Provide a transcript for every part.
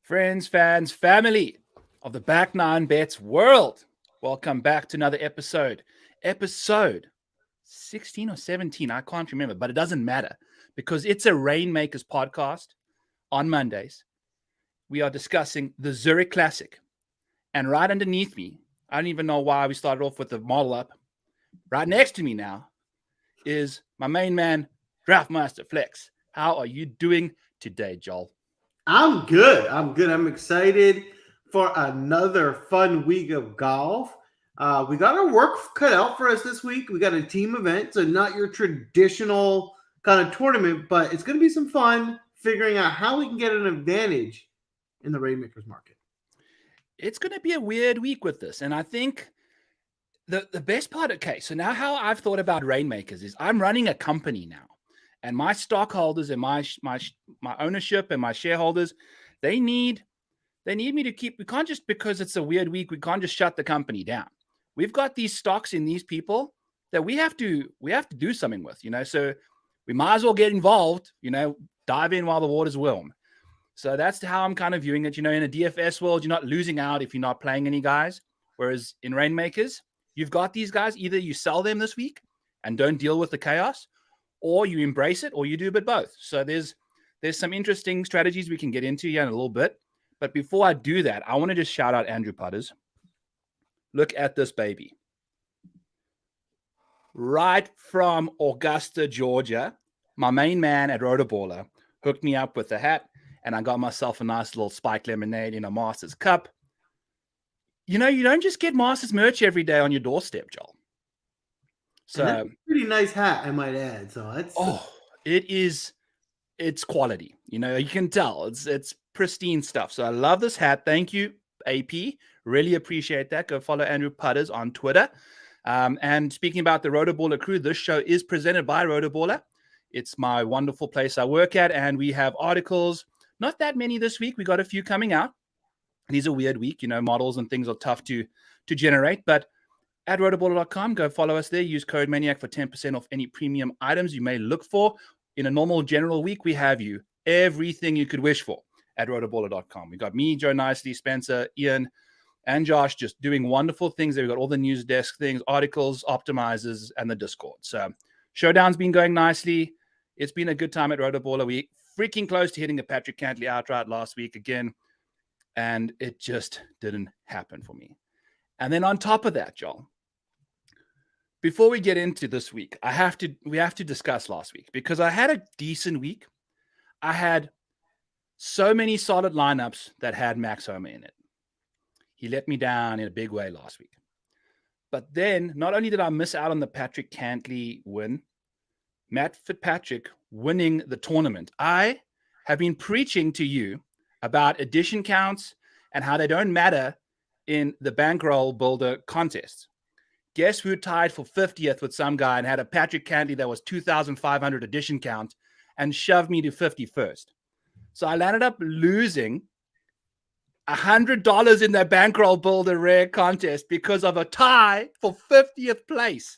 Friends, fans, family of the Back Nine Bets world. Welcome back to another episode. Episode 16 or 17, I can't remember, but it doesn't matter because it's a ReignMakers podcast on Mondays. We are discussing the Zurich Classic. And right underneath me, I don't even know why we started off with the model up. Right next to me now is my main man, Draftmaster Flex. How are you doing today, Joel? I'm good. I'm excited for another fun week of golf. We got our work cut out for us this week. We got a team event, so not your traditional kind of tournament, but it's going to be some fun figuring out how we can get an advantage in the ReignMakers market. It's going to be a weird week with this. And I think the best part, okay, so now how I've thought about ReignMakers is I'm running a company now. And my stockholders and my ownership and my shareholders, they need me to keep. We can't just, because it's a weird week, we can't just shut the company down. We've got these stocks in these people that we have to do something with, So we might as well get involved, dive in while the water's warm. So that's how I'm kind of viewing it. In a DFS world, you're not losing out if you're not playing any guys. Whereas in ReignMakers, you've got these guys. Either you sell them this week and don't deal with the chaos, or you embrace it, or you do a bit both. So there's some interesting strategies we can get into here in a little bit. But before I do that, I want to just shout out Andrew Putters. Look at this baby. Right from Augusta, Georgia, my main man at Rotoballer hooked me up with a hat, and I got myself a nice little spiked lemonade in a Masters cup. You don't just get Masters merch every day on your doorstep, Joel. So that's a pretty nice hat, I might add. So that's it's quality. You can tell it's pristine stuff. So I love this hat. Thank you, AP. Really appreciate that. Go follow Andrew Putters on Twitter. And speaking about the Rotoballer crew, this show is presented by Rotoballer. It's my wonderful place I work at, and we have articles. Not that many this week. We got a few coming out. These are weird week. Models and things are tough to generate, but at rotoballer.com, go follow us there. Use code MANIAC for 10% off any premium items you may look for. In a normal general week, we have you everything you could wish for at rotoballer.com. We got me, Joe Nicely, Spencer, Ian, and Josh just doing wonderful things there. We got all the news desk things, articles, optimizers, and the Discord. So Showdown's been going nicely. It's been a good time at Rotoballer. We freaking close to hitting a Patrick Cantley outright last week again, and it just didn't happen for me. And then on top of that, Joel, before we get into this week, we have to discuss last week because I had a decent week. I had so many solid lineups that had Max Homer in it. He let me down in a big way last week. But then not only did I miss out on the Patrick Cantley win, Matt Fitzpatrick winning the tournament. I have been preaching to you about addition counts and how they don't matter in the bankroll builder contest. Guess who tied for 50th with some guy and had a Patrick Cantley that was 2,500 addition count and shoved me to 51st. So I landed up losing $100 in that bankroll builder rare contest because of a tie for 50th place.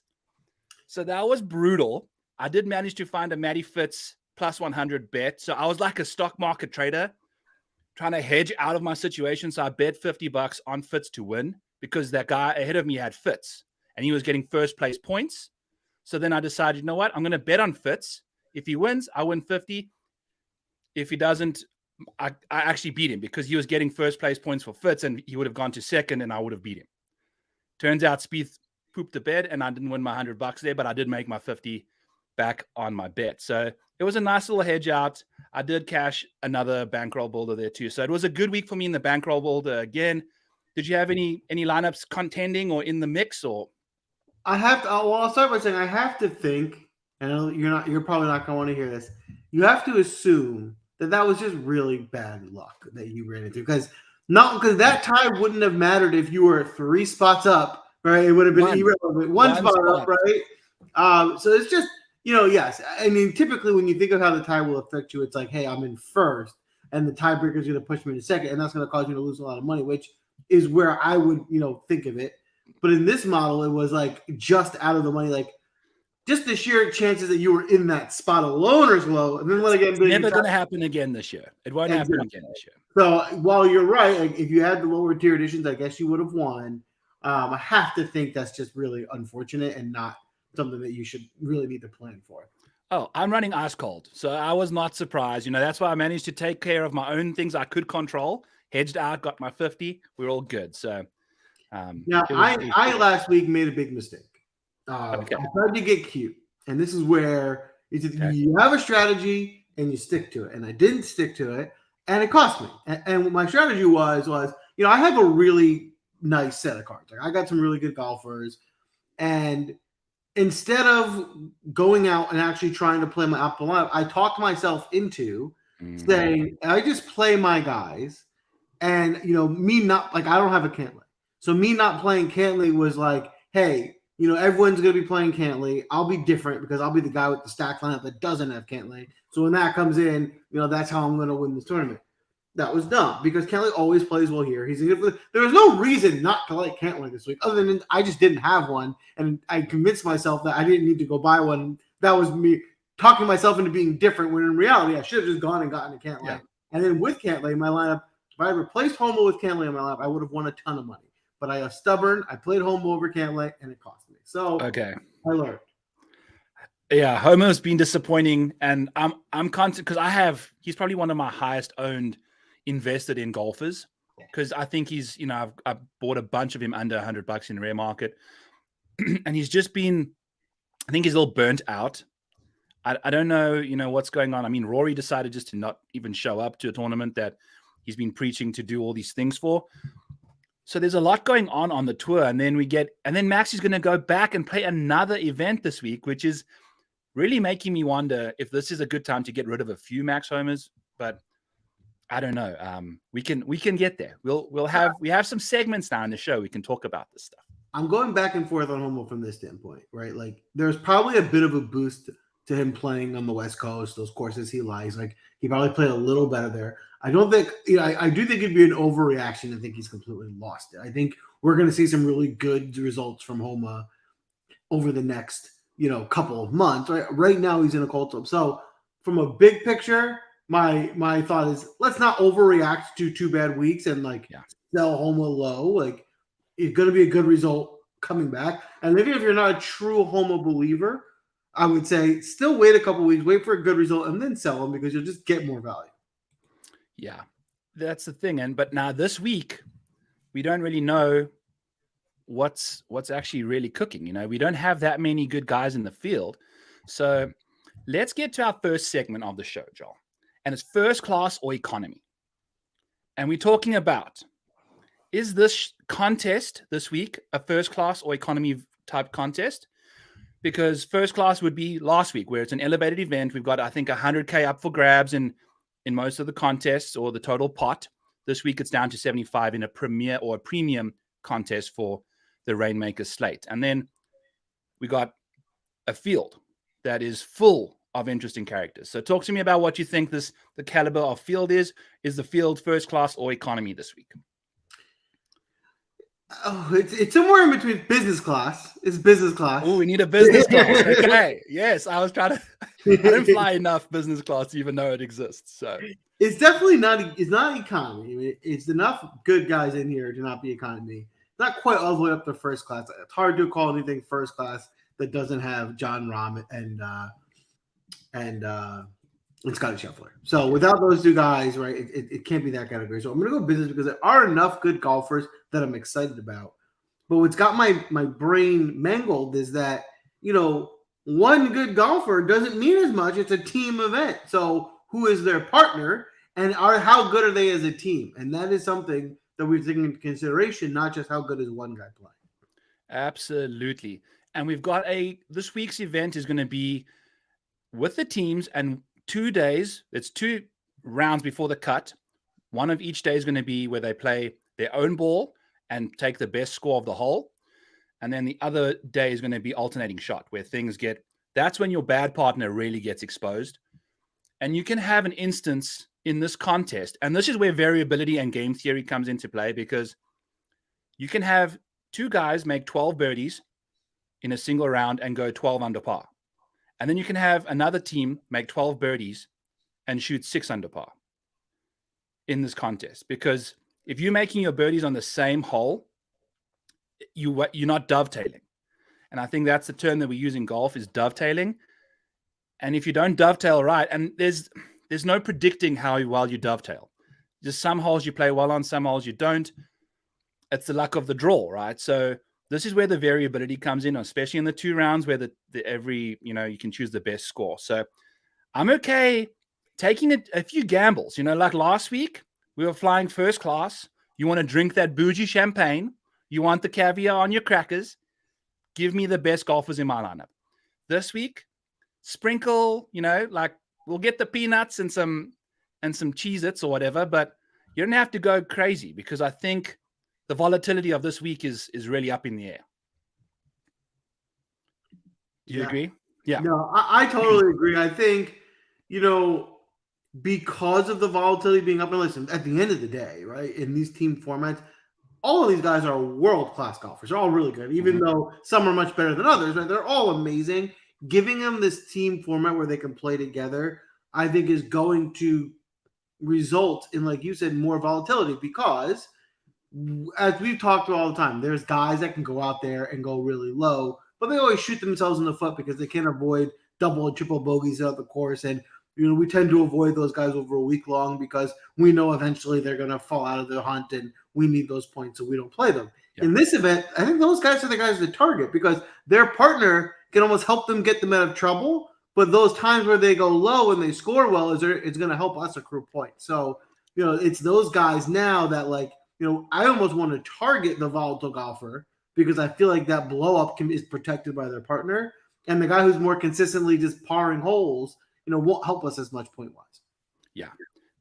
So that was brutal. I did manage to find a Matty Fitz plus 100 bet. So I was like a stock market trader trying to hedge out of my situation. So I bet $50 on Fitz to win because that guy ahead of me had Fitz and he was getting first place points. So then I decided, you know what? I'm going to bet on Fitz. If he wins, I win 50. If he doesn't, I actually beat him because he was getting first place points for Fitz and he would have gone to second and I would have beat him. Turns out Spieth pooped the bed and I didn't win my $100 there, but I did make my 50 back on my bet. So it was a nice little hedge out. I did cash another bankroll builder there too. So it was a good week for me in the bankroll builder again. Did you have any lineups contending or in the mix? Or I have to. Well, I'll start by saying I have to think, and you're probably not going to want to hear this. You have to assume that was just really bad luck that you ran into because that tie wouldn't have mattered if you were 3 spots up, right? It would have been irrelevant. One spot up, right? So it's just. Yes. I mean, typically when you think of how the tie will affect you, it's like, hey, I'm in first, and the tiebreaker is going to push me to second, and that's going to cause you to lose a lot of money, which is where I would, think of it. But in this model, it was like just out of the money. Like just the sheer chances that you were in that spot alone are low. And then again, it's never going to happen again this year. It won't happen again this year. So while you're right, like if you had the lower tier editions, I guess you would have won. I have to think that's just really unfortunate and not something that you should really need to plan for. Oh, I'm running ice cold, so I was not surprised. That's why I managed to take care of my own things I could control. Hedged out, got my 50. We're all good. So now, I last week made a big mistake. Okay. I tried to get cute, and this is where you have a strategy and you stick to it. And I didn't stick to it, and it cost me. And my strategy was I have a really nice set of cards. Like I got some really good golfers, and instead of going out and actually trying to play my optimal lineup, I talked myself into saying I just play my guys, and me not like I don't have a Cantley, so me not playing Cantley was like, hey, everyone's gonna be playing Cantley. I'll be different because I'll be the guy with the stack lineup that doesn't have Cantley. So when that comes in, that's how I'm gonna win this tournament. That was dumb because Cantley always plays well here. There was no reason not to like Cantley this week, other than I just didn't have one, and I convinced myself that I didn't need to go buy one. That was me talking myself into being different. When in reality, I should have just gone and gotten a Cantley. Yeah. And then with Cantley in my lineup, if I had replaced Homo with Cantley in my lineup, I would have won a ton of money. But I was stubborn. I played Homo over Cantley, and it cost me. So okay, I learned. Yeah, Homo's been disappointing, and I'm constant because he's probably one of my highest owned invested in golfers because I think he's I've bought a bunch of him under $100 in rare market and he's just been, I think he's a little burnt out. I don't know what's going on. I mean, Rory decided just to not even show up to a tournament that he's been preaching to do all these things for. So there's a lot going on the tour, and then Max is going to go back and play another event this week, which is really making me wonder if this is a good time to get rid of a few Max homers, but I don't know. We can get there. We have some segments now in the show. We can talk about this stuff. I'm going back and forth on Homo from this standpoint, right? Like there's probably a bit of a boost to him playing on the West Coast, those courses he likes. Like he probably played a little better there. I don't think, I do think it'd be an overreaction. I think he's completely lost it. I think we're going to see some really good results from Homo over the next, couple of months. Right now he's in a cold slump. So from a big picture, my thought is let's not overreact to 2 bad weeks and sell Homo low. Like it's going to be a good result coming back. And even if you're not a true Homo believer, I would say still wait a couple weeks, wait for a good result, and then sell them because you'll just get more value. Yeah, that's the thing. But now this week, we don't really know what's actually really cooking. We don't have that many good guys in the field. So let's get to our first segment of the show, Joel. And it's first class or economy. And we're talking about, is this contest this week a first class or economy type contest? Because first class would be last week, where it's an elevated event. We've got, I think, 100K up for grabs in most of the contests or the total pot. This week, it's down to 75 in a premier or a premium contest for the ReignMakers slate. And then we got a field that is full of interesting characters. So talk to me about what you think the caliber of field is. Is the field first class or economy this week? Oh, it's somewhere in between business class. It's business class. Oh, we need a business class. Okay. Yes, I was trying to. I didn't fly enough business class to even know it exists. So it's definitely not. It's not economy. I mean, it's enough good guys in here to not be economy. Not quite all the way up to first class. It's hard to call anything first class that doesn't have John Rahm and Scotty Scheffler. So without those two guys, right, it can't be that category. So I'm going to go business because there are enough good golfers that I'm excited about. But what's got my brain mangled is that, one good golfer doesn't mean as much. It's a team event. So who is their partner and how good are they as a team? And that is something that we're taking into consideration, not just how good is one guy playing. Absolutely. And we've got this week's event is going to be with the teams and 2 days. It's 2 rounds before the cut. One of each day is going to be where they play their own ball and take the best score of the hole. And then the other day is going to be alternating shot, where that's when your bad partner really gets exposed. And you can have an instance in this contest. And this is where variability and game theory comes into play, because you can have 2 guys make 12 birdies in a single round and go 12 under par. And then you can have another team make 12 birdies and shoot 6 under par in this contest. Because if you're making your birdies on the same hole, you're not dovetailing. And I think that's the term that we use in golf is dovetailing. And if you don't dovetail right, and there's no predicting how well you dovetail. Just some holes you play well on, some holes you don't. It's the luck of the draw, right? So this is where the variability comes in, especially in the 2 rounds where you can choose the best score. So I'm okay taking a few gambles. Like last week, we were flying first class. You want to drink that bougie champagne. You want the caviar on your crackers. Give me the best golfers in my lineup. This week, sprinkle, we'll get the peanuts and some Cheez-Its or whatever, but you don't have to go crazy because I think the volatility of this week is really up in the air. Do you agree? Yeah. No, I totally agree. I think, because of the volatility being up, and listen, at the end of the day, right, in these team formats, all of these guys are world-class golfers. They're all really good, even though some are much better than others. Right? They're all amazing. Giving them this team format where they can play together, I think, is going to result in, like you said, more volatility because, as we've talked about all the time, there's guys that can go out there and go really low, but they always shoot themselves in the foot because they can't avoid double and triple bogeys out the course. And, we tend to avoid those guys over a week long because we know eventually they're going to fall out of the hunt and we need those points so we don't play them. Yeah. In this event, I think those guys are the guys to target because their partner can almost help them get them out of trouble. But those times where they go low and they score well, it's going to help us accrue points. So, it's those guys now that, like, I almost want to target the volatile golfer because I feel like that blow up is protected by their partner. And the guy who's more consistently just parring holes, won't help us as much point wise. Yeah,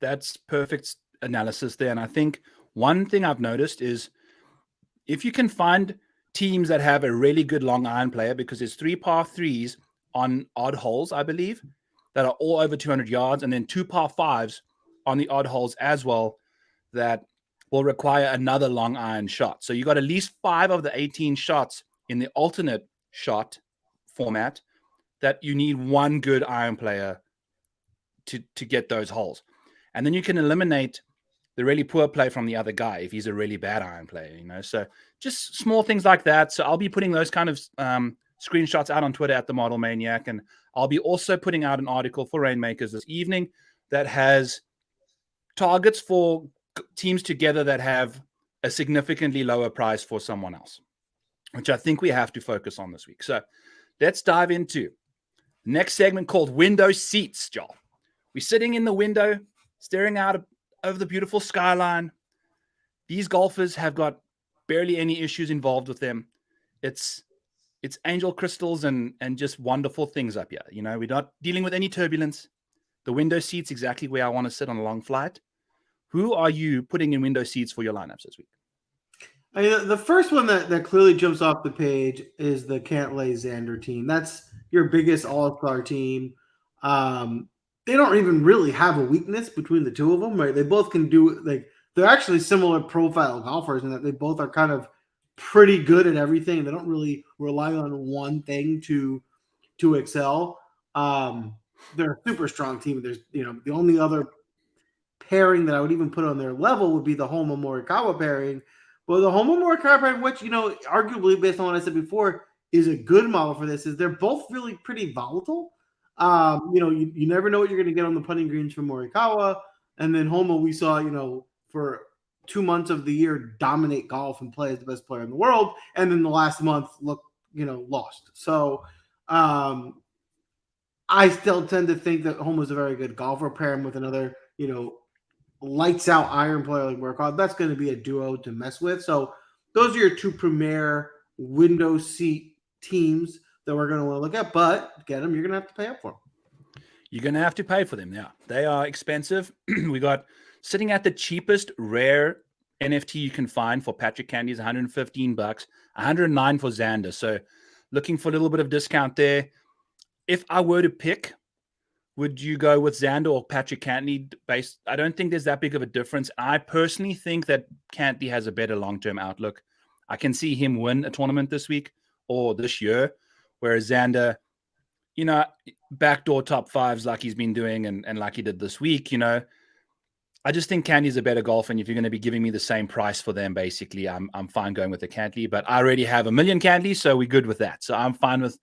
that's perfect analysis there. And I think one thing I've noticed is if you can find teams that have a really good long iron player, because there's 3 par 3s on odd holes, I believe, that are all over 200 yards, and then 2 par 5s on the odd holes as well that will require another long iron shot. So you got at least 5 of the 18 shots in the alternate shot format that you need one good iron player to get those holes. And then you can eliminate the really poor play from the other guy if he's a really bad iron player, So just small things like that. So I'll be putting those kind of screenshots out on Twitter at the Model Maniac, and I'll be also putting out an article for ReignMakers this evening that has targets for teams together that have a significantly lower price for someone else, which I think we have to focus on this week. So let's dive into the next segment called Window Seats, Joel. We're sitting in the window, staring out over the beautiful skyline. These golfers have got barely any issues involved with them. It's angel crystals and just wonderful things up here. We're not dealing with any turbulence. The window seat's exactly where I want to sit on a long flight. Who are you putting in window seats for your lineups this week? I mean, the first one that clearly jumps off the page is the Cantlay Xander team. That's your biggest all-star team. They don't even really have a weakness between the two of them, right? They both can do, they're actually similar profile golfers in that they both are kind of pretty good at everything. They don't really rely on one thing to excel. They're a super strong team. There's, the only other pairing that I would even put on their level would be the Homa Morikawa pairing. But the Homa Morikawa pairing, which, arguably based on what I said before, is a good model for this, is they're both really pretty volatile. You never know what you're going to get on the putting greens from Morikawa. And then Homa, we saw, for 2 months of the year, dominate golf and play as the best player in the world. And then the last month look, lost. So I still tend to think that Homa's a very good golfer. Pair him with another, lights out iron player like Morikawa. That's going to be a duo to mess with. So those are your 2 premier window seat teams that we're going to want to look at, but get them, you're going to have to pay up for them. You're going to have to pay for them. Yeah, they are expensive. We got sitting at the cheapest rare NFT you can find for Patrick Cantlay is $115, $109 for Xander. So looking for a little bit of discount there. If I were to pick, would you go with Xander or Patrick Cantlay? I don't think there's that big of a difference. I personally think that Cantlay has a better long-term outlook. I can see him win a tournament this week or this year, whereas Xander, backdoor top fives like he's been doing and like he did this week, I just think Cantley's a better golfer, and if you're going to be giving me the same price for them, basically, I'm fine going with the Cantley. But I already have a million Cantleys, so we're good with that. So I'm fine with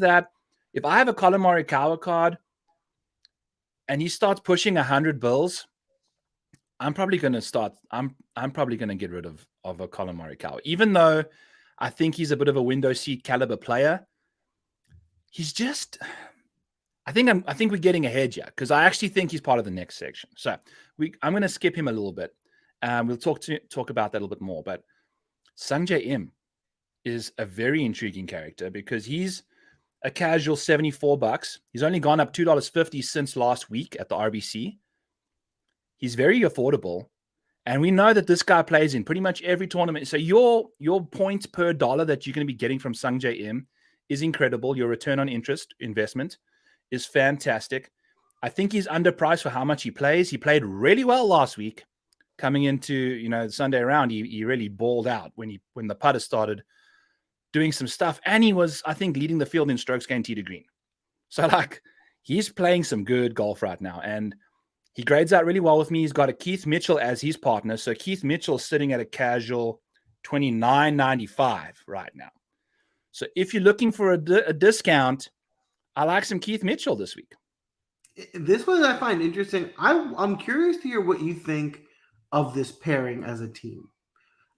that. If I have a Colin Morikawa card and he starts pushing 100 bills, I'm probably going to start. I'm probably going to get rid of a Colin Morikawa, even though I think he's a bit of a window seat caliber player. He's just. I think we're getting ahead here because I actually think he's part of the next section. So I'm going to skip him a little bit. We'll talk about that a little bit more. But Sungjae Im is a very intriguing character because he's a casual $74. He's only gone up $2.50 since last week at the RBC. He's very affordable. And we know that this guy plays in pretty much every tournament. So your points per dollar that you're going to be getting from Sungjae Im is incredible. Your return on interest investment is fantastic. I think he's underpriced for how much he plays. He played really well last week. Coming into the Sunday round, he really balled out when the putter started doing some stuff, and he was, I think, leading the field in strokes gained tee to green. So he's playing some good golf right now, and he grades out really well with me. He's got a Keith Mitchell as his partner, so Keith Mitchell's sitting at a casual $29.95 right now. So if you're looking for a discount, I like some Keith Mitchell this week. This one I find interesting. I'm curious to hear what you think of this pairing as a team.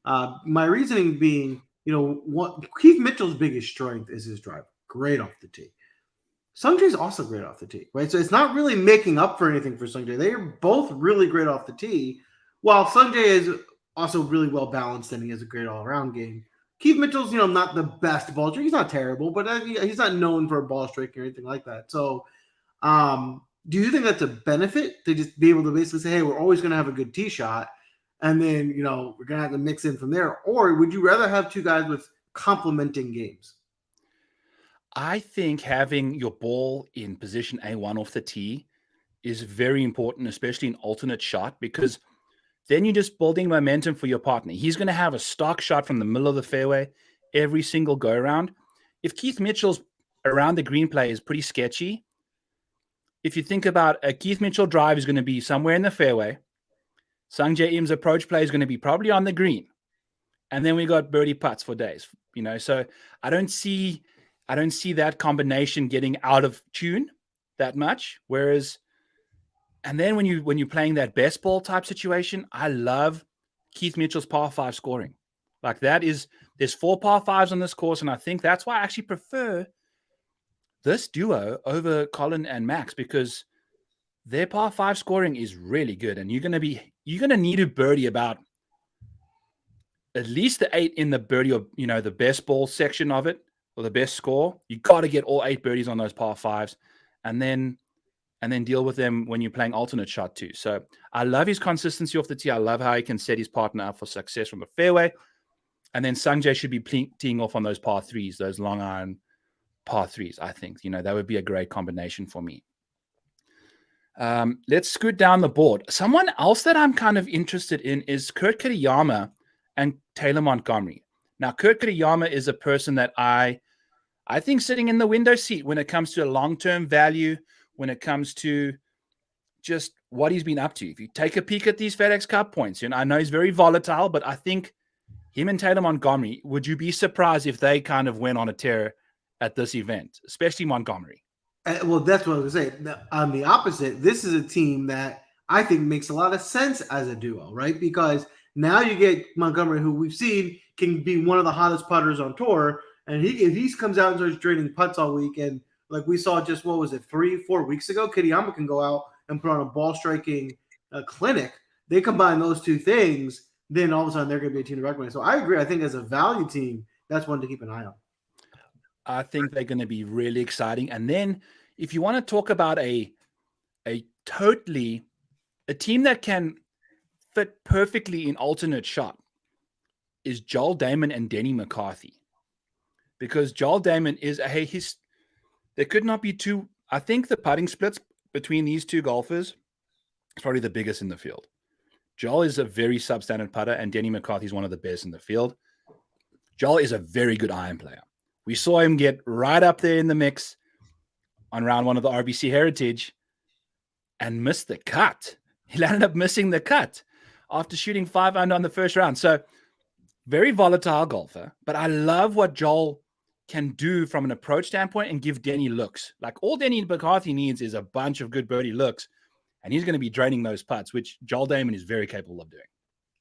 My reasoning being, what Keith Mitchell's biggest strength is his drive. Great off the tee. Sungjae's also great off the tee, right? So it's not really making up for anything for Sungjae. They are both really great off the tee, while Sungjae is also really well balanced and he has a great all-around game. Keith Mitchell's, not the best ball striker. He's not terrible, but he's not known for ball striking or anything like that. So, do you think that's a benefit to just be able to basically say, hey, we're always going to have a good tee shot, and then, we're going to have to mix in from there? Or would you rather have two guys with complementing games? I think having your ball in position A1 off the tee is very important, especially in alternate shot, because then you're just building momentum for your partner. He's going to have a stock shot from the middle of the fairway every single go around. If Keith Mitchell's around the green play is pretty sketchy, if you think about a Keith Mitchell drive is going to be somewhere in the fairway, Sungjae Im's approach play is going to be probably on the green, and then we got birdie putts for days. So I don't see that combination getting out of tune that much. Whereas. And then when you're playing that best ball type situation, I love Keith Mitchell's par 5 scoring. There's 4 par 5s on this course, and I think that's why I actually prefer this duo over Colin and Max, because their par 5 scoring is really good, and you're going to need to birdie about at least the 8 in the birdie or the best ball section of it, or the best score. You got to get all 8 birdies on those par 5s, and then deal with them when you're playing alternate shot too. So I love his consistency off the tee. I love how he can set his partner up for success from the fairway. And then Sungjae should be teeing off on those par 3s, those long iron par 3s. I think, that would be a great combination for me. Let's scoot down the board. Someone else that I'm kind of interested in is Kurt Kitayama and Taylor Montgomery. Now, Kurt Kitayama is a person that I think sitting in the window seat when it comes to a long-term value, when it comes to just what he's been up to. If you take a peek at these FedEx Cup points, I know he's very volatile, but I think him and Taylor Montgomery, would you be surprised if they kind of went on a tear at this event, especially Montgomery? Well, that's what I was going to say. On the opposite, this is a team that I think makes a lot of sense as a duo, right? Because now you get Montgomery, who we've seen can be one of the hottest putters on tour, and if he comes out and starts draining putts all week, and like we saw just, 3-4 weeks ago, Kitayama can go out and put on a ball striking clinic. They combine those two things, then all of a sudden they're going to be a team to recognize. So I agree. I think as a value team, that's one to keep an eye on. I think they're going to be really exciting. And then if you want to talk about a team that can fit perfectly in alternate shot, is Joel Dahmen and Denny McCarthy. Because Joel Dahmen is there could not be two. I think the putting splits between these two golfers is probably the biggest in the field. Joel is a very substandard putter, and Denny McCarthy is one of the best in the field. Joel is a very good iron player. We saw him get right up there in the mix. on round one of the RBC Heritage and missed the cut. He landed up missing the cut after shooting 5 under on the first round. So very volatile golfer, but I love what Joel can do from an approach standpoint and give Denny looks. Like all Denny McCarthy needs is a bunch of good birdie looks, and he's going to be draining those putts, which Joel Damon is very capable of doing.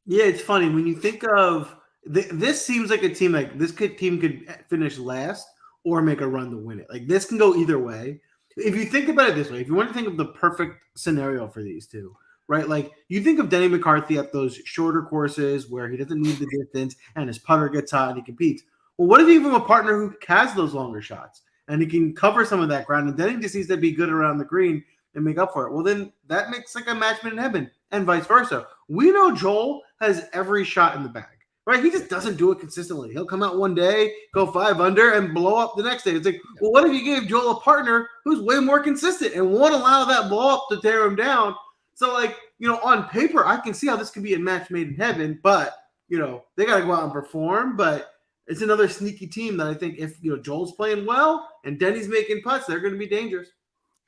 Yeah, it's funny when you think of this. Seems like a team like this team could finish last or make a run to win it. Like this can go either way. If you think about it this way, if you want to think of the perfect scenario for these two, right? Like you think of Denny McCarthy at those shorter courses where he doesn't need the distance and his putter gets hot and he competes. Well, what if you have a partner who has those longer shots and he can cover some of that ground and Denny just needs to be good around the green and make up for it? Well, then that makes like a match made in heaven and vice versa. We know Joel has every shot in the bag, right? He just doesn't do it consistently. He'll come out one day, go 5 under, and blow up the next day. It's like, well, what if you gave Joel a partner who's way more consistent and won't allow that blow up to tear him down? So, like, on paper, I can see how this could be a match made in heaven, but, they got to go out and perform. But it's another sneaky team that I think if, Joel's playing well and Denny's making putts, they're going to be dangerous.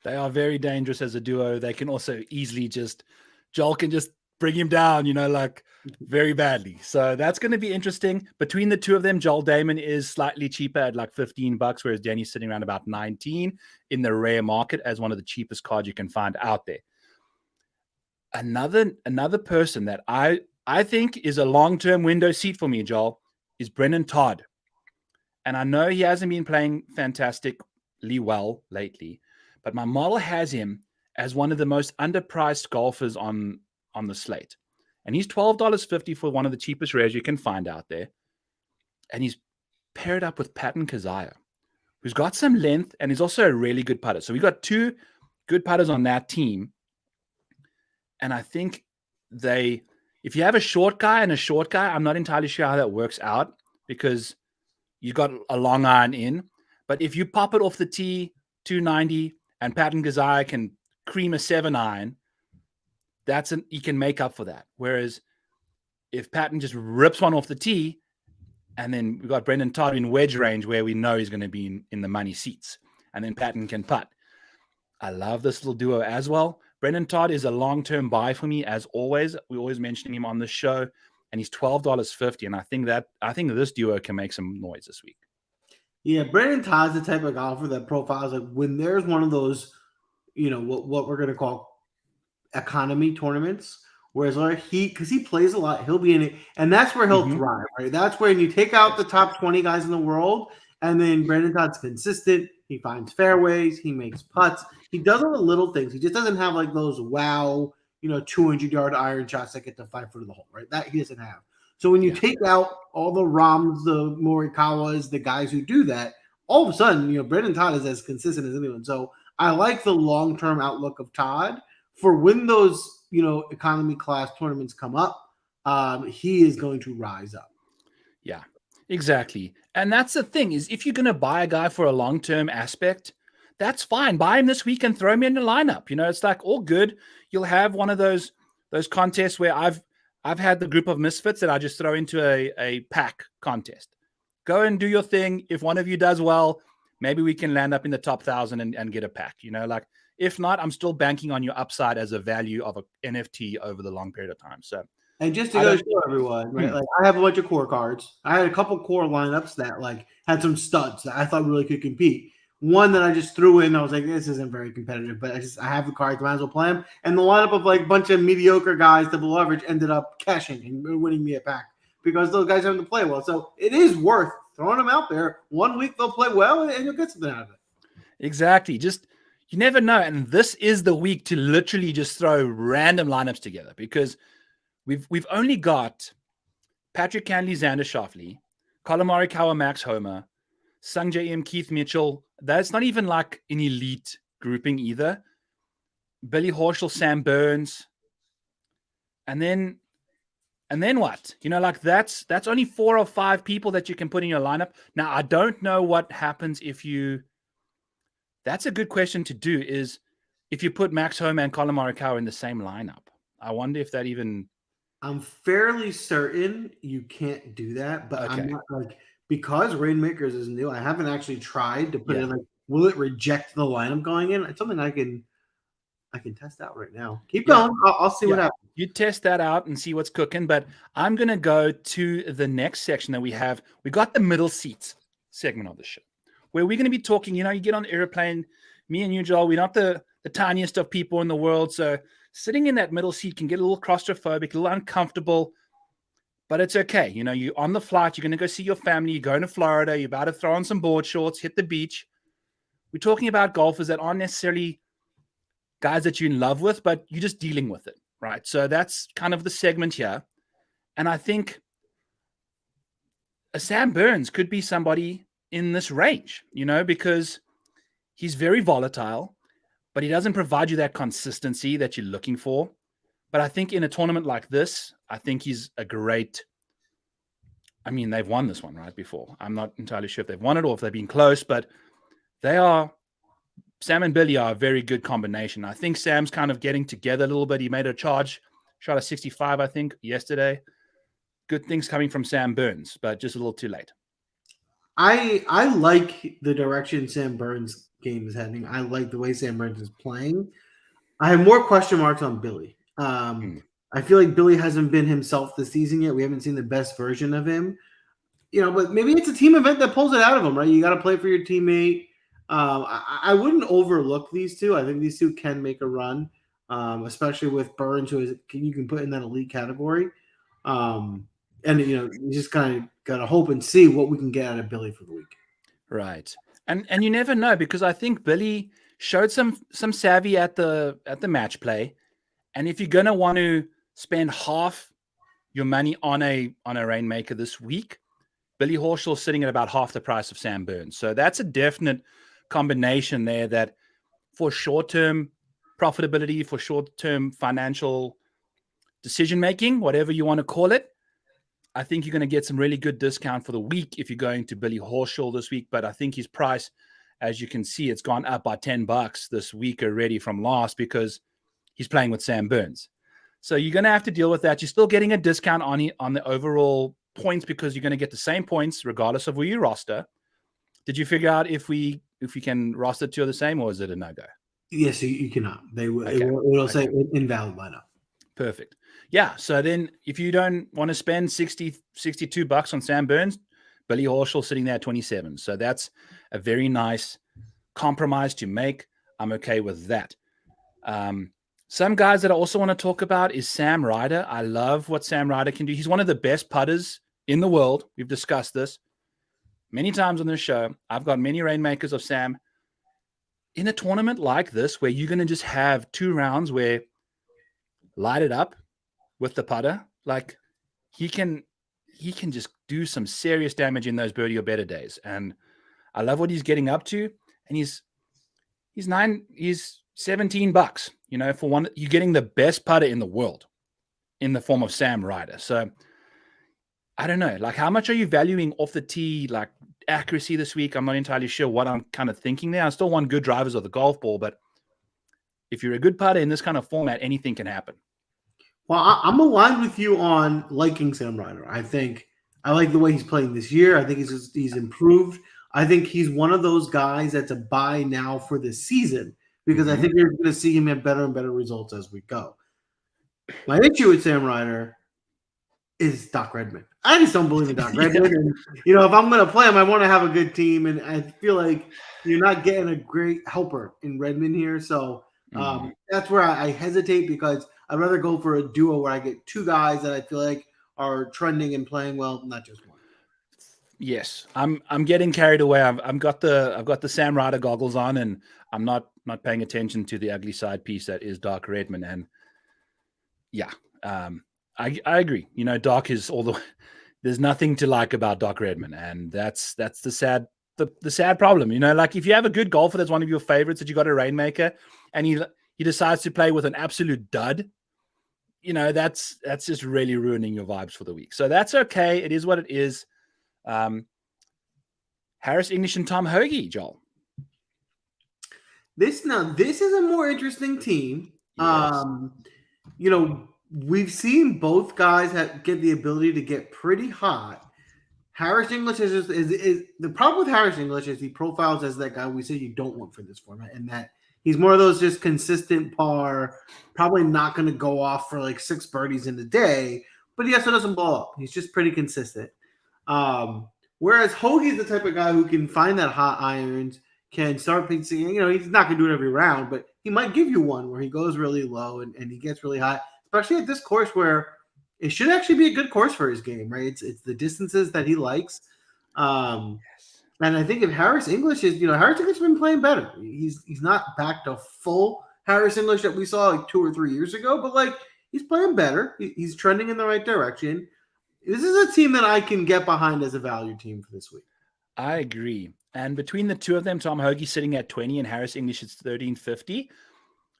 They are very dangerous as a duo. They can also easily Joel can just bring him down, like very badly. So that's going to be interesting. Between the two of them, Joel Damon is slightly cheaper at like $15, whereas Denny's sitting around about 19 in the rare market as one of the cheapest cards you can find out there. Another person that I think is a long-term window seat for me, Joel, is Brendan Todd. And I know he hasn't been playing fantastically well lately, but my model has him as one of the most underpriced golfers on the slate. And he's $12.50 for one of the cheapest rares you can find out there. And he's paired up with Patton Kizzire, who's got some length and is also a really good putter. So we got 2 good putters on that team. And I think if you have a short guy and a short guy, I'm not entirely sure how that works out because you got a long iron in. But if you pop it off the tee, 290, and Patton Kizzire can cream a 7 iron, he can make up for that. Whereas if Patton just rips one off the tee, and then we've got Brendan Todd in wedge range where we know he's going to be in the money seats, and then Patton can putt. I love this little duo as well. Brendan Todd is a long-term buy for me as always. We always mention him on the show, and he's $12.50. And I think this duo can make some noise this week. Yeah, Brendan Todd's the type of golfer that profiles like when there's one of those, what we're going to call economy tournaments, whereas because he plays a lot, he'll be in it, and that's where he'll thrive, right? That's where you take out the top 20 guys in the world, and then Brendan Todd's consistent. He finds fairways, he makes putts, he does all the little things. He just doesn't have like those 200-yard iron shots that get to 5 foot of the hole, right? That he doesn't have. So when you take out all the Rahms, the Morikawas, the guys who do that, all of a sudden, Brendan Todd is as consistent as anyone. So I like the long-term outlook of Todd for when those, economy class tournaments come up. He is going to rise up. Yeah, exactly. And that's the thing is if you're going to buy a guy for a long-term aspect, that's fine. Buy him this week and throw him in the lineup. It's like all good. You'll have one of those contests where I've had the group of misfits that I just throw into a pack contest. Go and do your thing. If one of you does well, maybe we can land up in the top 1,000 and get a pack. If not, I'm still banking on your upside as a value of an NFT over the long period of time. So, and just to go show everyone, right? Like I have a bunch of core cards. I had a couple core lineups that like had some studs that I thought really could compete. One that I just threw in, I was like, this isn't very competitive, but I have the cards, might as well play them. And the lineup of like a bunch of mediocre guys that below average ended up cashing and winning me a pack because those guys haven't to play well. So it is worth throwing them out there. 1 week they'll play well and you'll get something out of it. Exactly. You never know. And this is the week to literally just throw random lineups together because we've only got Patrick Cantley, Xander Schauffele, Colin Morikawa, Max Homa, Sungjae Im, Keith Mitchell. That's not even like an elite grouping either. Billy Horschel, Sam Burns. And then what? That's only 4 or 5 people that you can put in your lineup. Now, I don't know what happens that's a good question to do is if you put Max Homa and Colin Morikawa in the same lineup. I wonder if that even... I'm fairly certain you can't do that, but okay. I'm not like... Because ReignMakers is new, I haven't actually tried to put in like Will it reject the lineup going in? It's something I can test out right now. Keep Yeah. going. I'll see what happens. You test that out and see what's cooking. But I'm going to go to the next section that we have. We got the middle seats segment of the show where we're going to be talking. You get on the airplane, me and you, Joel, we're not the tiniest of people in the world. So sitting in that middle seat can get a little claustrophobic, a little uncomfortable, but it's okay. You're on the flight, you're going to go see your family, you're going to Florida, you're about to throw on some board shorts, hit the beach. We're talking about golfers that aren't necessarily guys that you're in love with, but you're just dealing with it, right? So that's kind of the segment here. And I think a Sam Burns could be somebody in this range, because he's very volatile, but he doesn't provide you that consistency that you're looking for. But I think in a tournament like this, I think he's a great. I mean, they've won this one right before. I'm not entirely sure if they've won it or if they've been close, but Sam and Billy are a very good combination. I think Sam's kind of getting together a little bit. He made a shot a 65, I think, yesterday. Good things coming from Sam Burns, but just a little too late. I like the direction Sam Burns' game is heading. I like the way Sam Burns is playing. I have more question marks on Billy. I feel like Billy hasn't been himself this season yet. We haven't seen the best version of him. But maybe it's a team event that pulls it out of him, right? You got to play for your teammate. I wouldn't overlook these two. I think these two can make a run, especially with Burns, you can put in that elite category. You just kind of got to hope and see what we can get out of Billy for the week. Right. And you never know, because I think Billy showed some savvy at the match play. And if you're going to want to spend half your money on a Rainmaker this week, Billy Horschel's sitting at about half the price of Sam Burns. So that's a definite combination there that for short-term profitability, for short-term financial decision-making, whatever you want to call it, I think you're going to get some really good discount for the week if you're going to Billy Horschel this week. But I think his price, as you can see, it's gone up by $10 this week already from last because he's playing with Sam Burns. So you're going to have to deal with that. You're still getting a discount on the overall points because you're going to get the same points regardless of where you roster. Did you figure out if we can roster two of the same, or is it a no-go? Yes, you cannot. It will say invalid lineup. Perfect. Yeah. So then if you don't want to spend $62 on Sam Burns, Billy Horschel sitting there at 27. So that's a very nice compromise to make. I'm okay with that. Some guys that I also want to talk about is Sam Ryder. I love what Sam Ryder can do. He's one of the best putters in the world. We've discussed this many times on this show. I've got many Rainmakers of Sam. In a tournament like this, where you're going to just have 2 rounds where light it up with the putter, like he can just do some serious damage in those birdie or better days. And I love what he's getting up to. And he's $17. For one, you're getting the best putter in the world in the form of Sam Ryder. So I don't know, like how much are you valuing off the tee, like accuracy this week? I'm not entirely sure what I'm kind of thinking there. I still want good drivers of the golf ball, but if you're a good putter in this kind of format, anything can happen. Well, I'm aligned with you on liking Sam Ryder. I like the way he's playing this year. I think he's improved. I think he's one of those guys that's a buy now for the season because I think you're going to see him have better and better results as we go. My issue with Sam Ryder is Doc Redman. I just don't believe in Doc Redman. And, if I'm going to play him, I want to have a good team. And I feel like you're not getting a great helper in Redman here. So that's where I hesitate because I'd rather go for a duo where I get 2 guys that I feel like are trending and playing well, not just one. Yes, I'm getting carried away. I've got the Sam Ryder goggles on, and I'm not paying attention to the ugly side piece that is Doc Redman. And yeah, I agree. Doc is there's nothing to like about Doc Redman, and that's the sad problem. Like if you have a good golfer that's one of your favorites that you got a Rainmaker, and he decides to play with an absolute dud, that's just really ruining your vibes for the week. So that's okay. It is what it is. Harris English and Tom Hoagie, Joel. This is a more interesting team. Yes. We've seen both guys get the ability to get pretty hot. Harris English is the problem with Harris English is he profiles as that guy we say you don't want for this format, and that he's more of those just consistent par, probably not going to go off for like 6 birdies in a day, but he also doesn't blow up. He's just pretty consistent. Whereas Hoagie's the type of guy who can find that hot irons, can start pitching. You know, he's not going to do it every round, but he might give you one where he goes really low and he gets really hot, especially at this course where it should actually be a good course for his game, right? It's the distances that he likes. And I think if Harris English is, Harris English has been playing better. He's not back to full Harris English that we saw like 2 or 3 years ago, but like he's playing better. He's trending in the right direction. This is a team that I can get behind as a value team for this week. I agree. And between the two of them, Tom Hoagie sitting at 20 and Harris English is $13.50.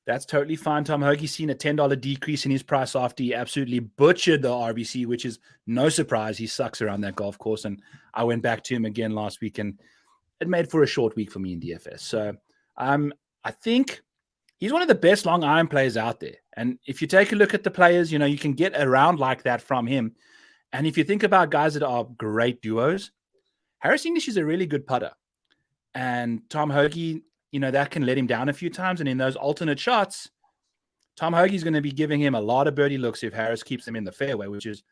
That's totally fine. Tom Hoagie's seen a $10 decrease in his price after he absolutely butchered the RBC, which is no surprise. He sucks around that golf course. And I went back to him again last week, and it made for a short week for me in DFS. So I think he's one of the best long iron players out there. And if you take a look at the players, you can get around like that from him. And if you think about guys that are great duos, Harris English is a really good putter. And Tom Hoagie, that can let him down a few times. And in those alternate shots, Tom Hoagie's going to be giving him a lot of birdie looks if Harris keeps him in the fairway, which is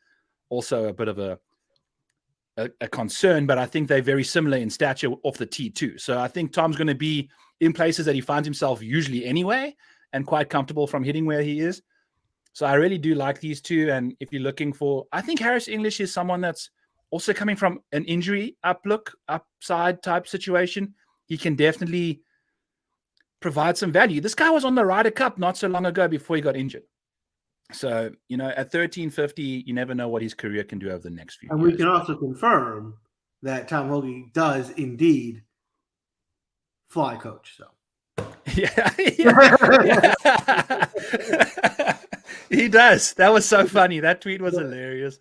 also a bit of a concern. But I think they're very similar in stature off the tee too. So I think Tom's going to be in places that he finds himself usually anyway and quite comfortable from hitting where he is. So I really do like these two. And if you're looking for, I think Harris English is someone that's also coming from an injury upside type situation. He can definitely provide some value. This guy was on the Ryder Cup not so long ago before he got injured. So, at $13.50, you never know what his career can do over the next few years. And we can also confirm that Tom Hoagie does indeed fly coach. So yeah. He does. That was so funny. That tweet was hilarious.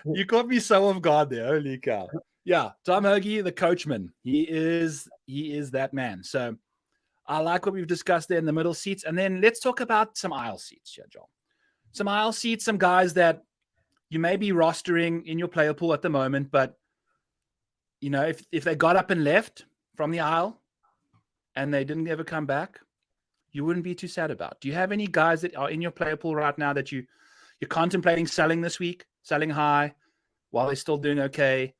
You caught me so off guard there. Holy cow. Yeah, Tom Hoagie, the coachman. He is that man. So I like what we've discussed there in the middle seats. And then let's talk about some aisle seats here, Joel. Some aisle seats, some guys that you may be rostering in your player pool at the moment, but if they got up and left from the aisle and they didn't ever come back, you wouldn't be too sad about. Do you have any guys that are in your player pool right now that you're contemplating selling this week, selling high while they're still doing okay?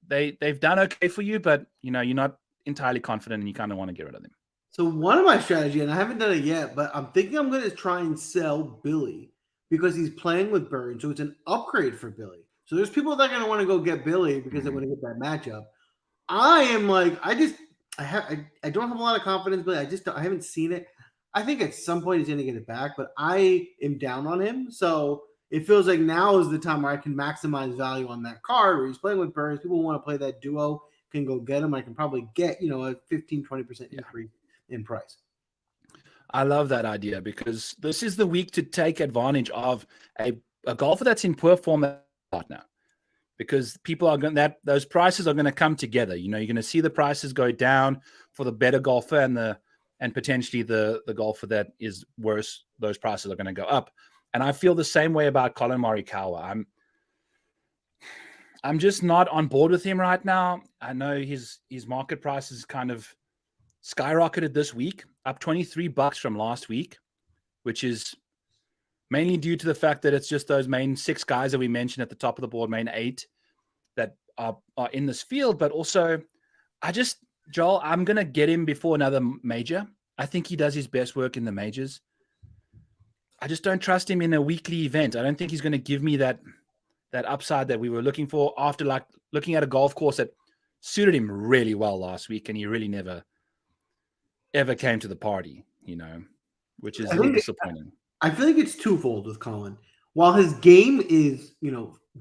They've done okay for you, but you're not entirely confident and you kind of want to get rid of them. So one of my strategy, and I haven't done it yet, but I'm thinking I'm going to try and sell Billy because he's playing with Burns, so it's an upgrade for Billy. So there's people that are going to want to go get Billy because they want to get that matchup. I am like, I don't have a lot of confidence, but I haven't seen it. I think at some point he's going to get it back, but I am down on him. So it feels like now is the time where I can maximize value on that card where he's playing with Burns. People want to play that duo, can go get him. I can probably get, a 15, 20% increase in price. I love that idea because this is the week to take advantage of a golfer that's in poor form right now. Because people are going those prices are going to come together. You're going to see the prices go down for the better golfer and potentially the golfer that is worse. Those prices are going to go up. And I feel the same way about Colin Morikawa. I'm just not on board with him right now. I know his market price is kind of skyrocketed this week, up $23 from last week, which is mainly due to the fact that it's just those main 6 guys that we mentioned at the top of the board, main 8 that are in this field. But also, Joel, I'm going to get him before another major. I think he does his best work in the majors. I just don't trust him in a weekly event. I don't think he's going to give me that upside that we were looking for after like looking at a golf course that suited him really well last week. And he really never, ever came to the party, which is a little disappointing. I feel like it's twofold with Colin. While his game is,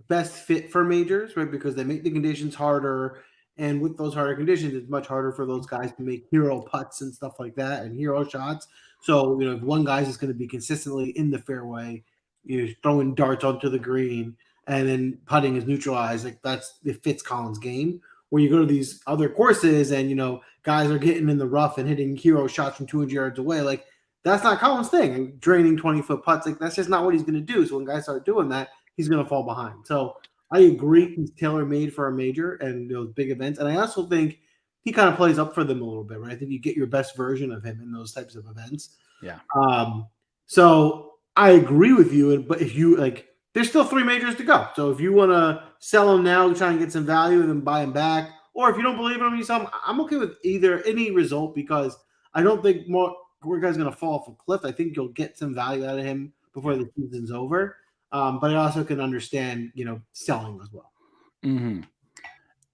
best fit for majors, right? Because they make the conditions harder. And with those harder conditions, it's much harder for those guys to make hero putts and stuff like that and hero shots. So, if one guy's just going to be consistently in the fairway, throwing darts onto the green and then putting is neutralized, like it fits Colin's game. When you go to these other courses and, guys are getting in the rough and hitting hero shots from 200 yards away, like That's not Colin's thing. And draining 20-foot putts, like that's just not what he's going to do. So when guys start doing that, he's going to fall behind. So I agree. He's tailor made for a major and those big events. And I also think he kind of plays up for them a little bit, right? I think you get your best version of him in those types of events. Yeah. So I agree with you. But if you like, there's still 3 majors to go. So if you want to sell him now, try and get some value, and then buy him back, or if you don't believe in him, you sell him. I'm okay with any result because I don't think more guy's going to fall off a cliff. I think you'll get some value out of him before the season's over. But I also can understand, selling as well. Mm-hmm.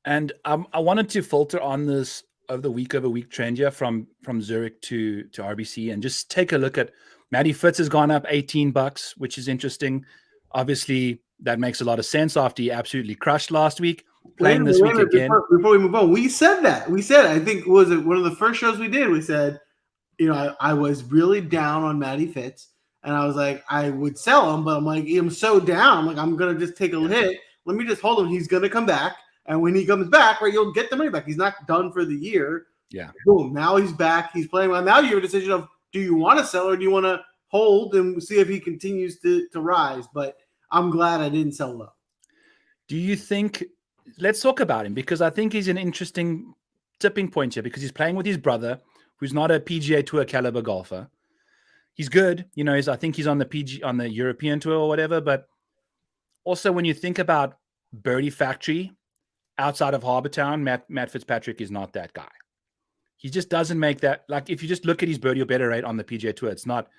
And I wanted to filter on this of the week-over-week trend here from Zurich to RBC and just take a look at Matty Fitz has gone up $18, which is interesting. Obviously, that makes a lot of sense after he absolutely crushed last week. Playing this week again. Before we move on, we said that. We said, I think, was it one of the first shows we did? We said, I was really down on Matty Fitz, and I was like, I would sell him, but I'm like, I'm so down. I'm like, I'm going to just take a hit. Let me just hold him. He's going to come back. And when he comes back, right, you'll get the money back. He's not done for the year. Yeah. Boom. Now he's back. He's playing well. Now you have a decision of, do you want to sell or do you want to hold and see if he continues to rise? But I'm glad I didn't sell low. Do you think – let's talk about him because I think he's an interesting tipping point here because he's playing with his brother who's not a PGA Tour caliber golfer. He's good. I think he's on the European Tour or whatever. But also when you think about Birdie Factory outside of Harbour Town, Matt Fitzpatrick is not that guy. He just doesn't make that. Like if you just look at his birdie or better rate on the PGA Tour, it's not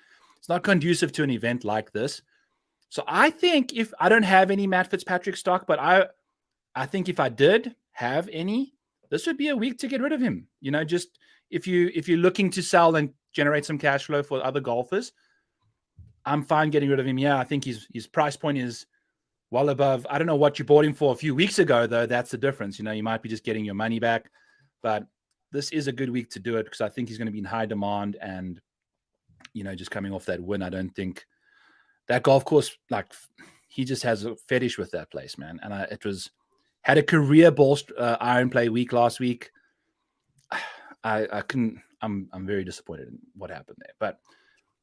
conducive to an event like this. So I think if I don't have any Matt Fitzpatrick stock, but I think if I did have any, this would be a week to get rid of him. Just if you're looking to sell and generate some cash flow for other golfers, I'm fine getting rid of him. Yeah, I think his price point is well above. I don't know what you bought him for a few weeks ago, though. That's the difference. You might be just getting your money back, but this is a good week to do it because I think he's going to be in high demand and, just coming off that win, I don't think that golf course, like he just has a fetish with that place, man. And had a career ball iron play week last week. I'm very disappointed in what happened there. But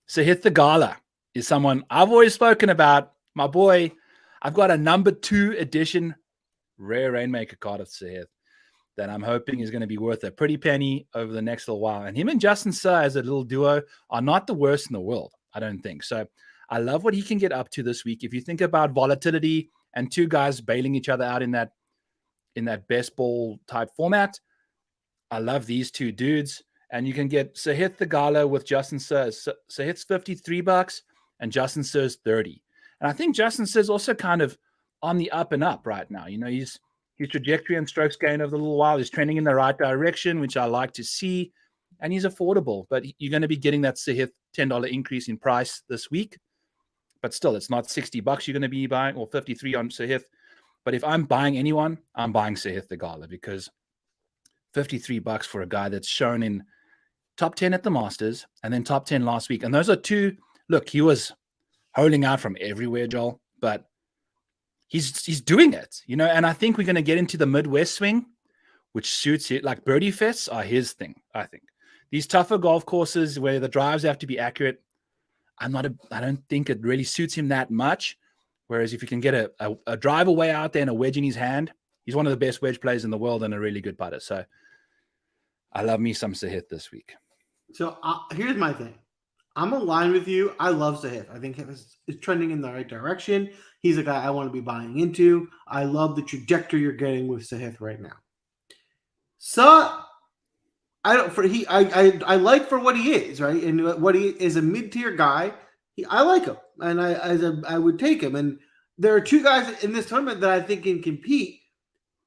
Sahith Theegala is someone I've always spoken about. My boy, I've got a number 2 edition rare Rainmaker card of Sahith that I'm hoping is going to be worth a pretty penny over the next little while. And him and Justin Suh as a little duo are not the worst in the world, I don't think. So I love what he can get up to this week. If you think about volatility and 2 guys bailing each other out in that best ball type format, I love these 2 dudes. And you can get Sahith Theegala with Justin Suh. Sahith's $53 and Justin Suh's $30. And I think Justin Suh's also kind of on the up and up right now. His trajectory and strokes gained over the little while is trending in the right direction, which I like to see. And he's affordable, but you're going to be getting that Sahith $10 increase in price this week. But still, it's not $60 you're going to be buying or $53 on Sahith. But if I'm buying anyone, I'm buying Sahith Theegala because $53 for a guy that's shown in top 10 at the Masters and then top 10 last week. And those are 2. Look, he was holding out from everywhere, Joel, but he's doing it, and I think we're going to get into the Midwest swing, which suits it. Like birdie fests are his thing, I think. These tougher golf courses where the drives have to be accurate, I don't think it really suits him that much. Whereas if you can get a drive away out there and a wedge in his hand, he's one of the best wedge players in the world and a really good putter. So I love me some Sahith this week. So here's my thing. I'm aligned with you. I love Sahith. I think it's trending in the right direction. He's a guy I want to be buying into. I love the trajectory you're getting with Sahith right now. So I like for what he is, right? And what he is, a mid-tier guy. I like him, and I would take him. And there are 2 guys in this tournament that I think can compete.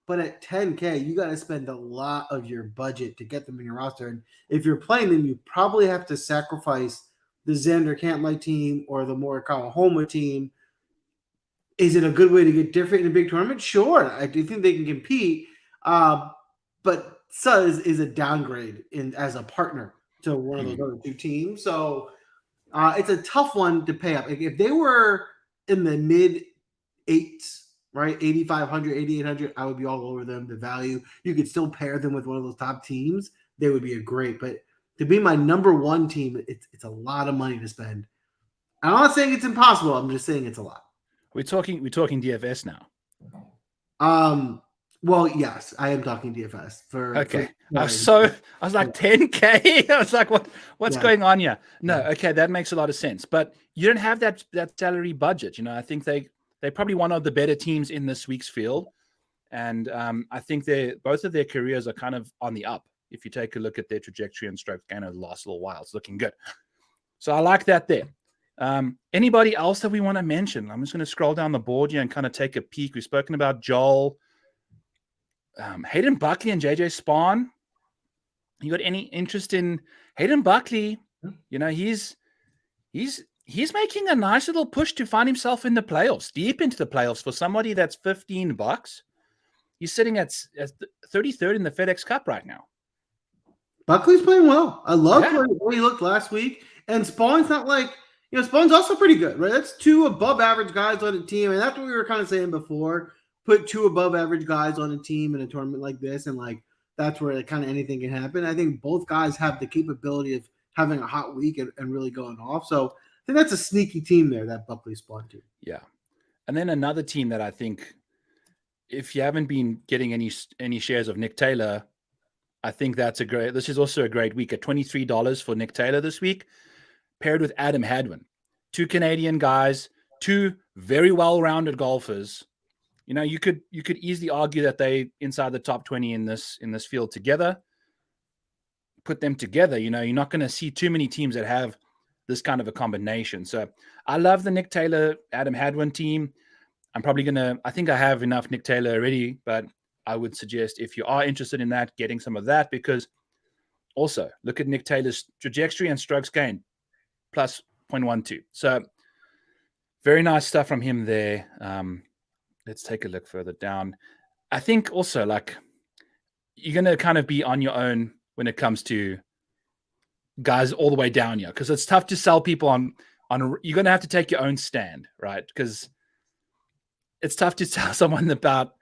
But at 10K, you got to spend a lot of your budget to get them in your roster. And if you're playing them, you probably have to sacrifice the Xander Cantlay team or the Morikawa Homa team. Is it a good way to get different in a big tournament? Sure. I do think they can compete. But Suh is a downgrade as a partner to one of those other 2 teams. So it's a tough one to pay up. If they were in the mid-8s, right, 8,500, 8,800, I would be all over them. The value, you could still pair them with one of those top teams. They would be a great. But to be my number one team, it's a lot of money to spend. I'm not saying it's impossible. I'm just saying it's a lot. We're talking DFS now. Well, yes, I am talking DFS for. Okay. For, I was like 10K. I was like, what's going on here? No, okay, that makes a lot of sense. But you don't have that salary budget. I think they're probably one of the better teams in this week's field. And I think both of their careers are kind of on the up. If you take a look at their trajectory and strokes gain over the last little while, it's looking good. So I like that there. Anybody else that we want to mention? I'm just going to scroll down the board here and kind of take a peek. We've spoken about Joel, Hayden Buckley and JJ Spawn. You got any interest in Hayden Buckley? He's making a nice little push to find himself in the playoffs, deep into the playoffs for somebody that's $15. He's sitting at 33rd in the FedEx Cup right now. Buckley's playing well. I love the way he looked last week. And Spawn's not like, Spawn's also pretty good, right? That's two above average guys on a team. And that's what we were kind of saying before. Put two above average guys on a team in a tournament like this. And that's where kind of anything can happen. I think both guys have the capability of having a hot week and really going off. So I think that's a sneaky team there, that Buckley Spawn team. Yeah. And then another team that I think, if you haven't been getting any shares of Nick Taylor, I think this is also a great week at $23 for Nick Taylor this week, paired with Adam Hadwin. Two Canadian guys, two very well-rounded golfers. You could easily argue that they inside the top 20 in this field together. Put them together, you're not going to see too many teams that have this kind of a combination. So I love the Nick Taylor, Adam Hadwin team. I'm probably I think I have enough Nick Taylor already, but I would suggest if you are interested in that, getting some of that, because also look at Nick Taylor's trajectory and strokes gained plus 0.12. So very nice stuff from him there. Let's take a look further down. I think also you're going to kind of be on your own when it comes to guys all the way down here, because it's tough to sell people on you're going to have to take your own stand, right? Because it's tough to tell someone about,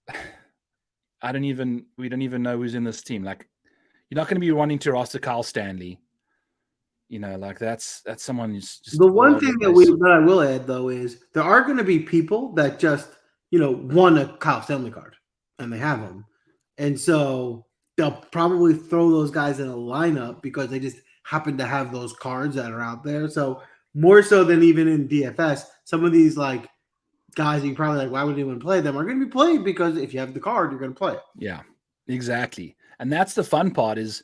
we don't even know who's in this team. You're not going to be wanting to roster Kyle Stanley. That's someone who's just the one thing that I will add though is there are going to be people that just won a Kyle Stanley card and they have them, and so they'll probably throw those guys in a lineup because they just happen to have those cards that are out there. So more so than even in DFS, some of these guys you probably why would anyone play them are going to be played because if you have the card, you're going to play it. Yeah, exactly. And that's the fun part is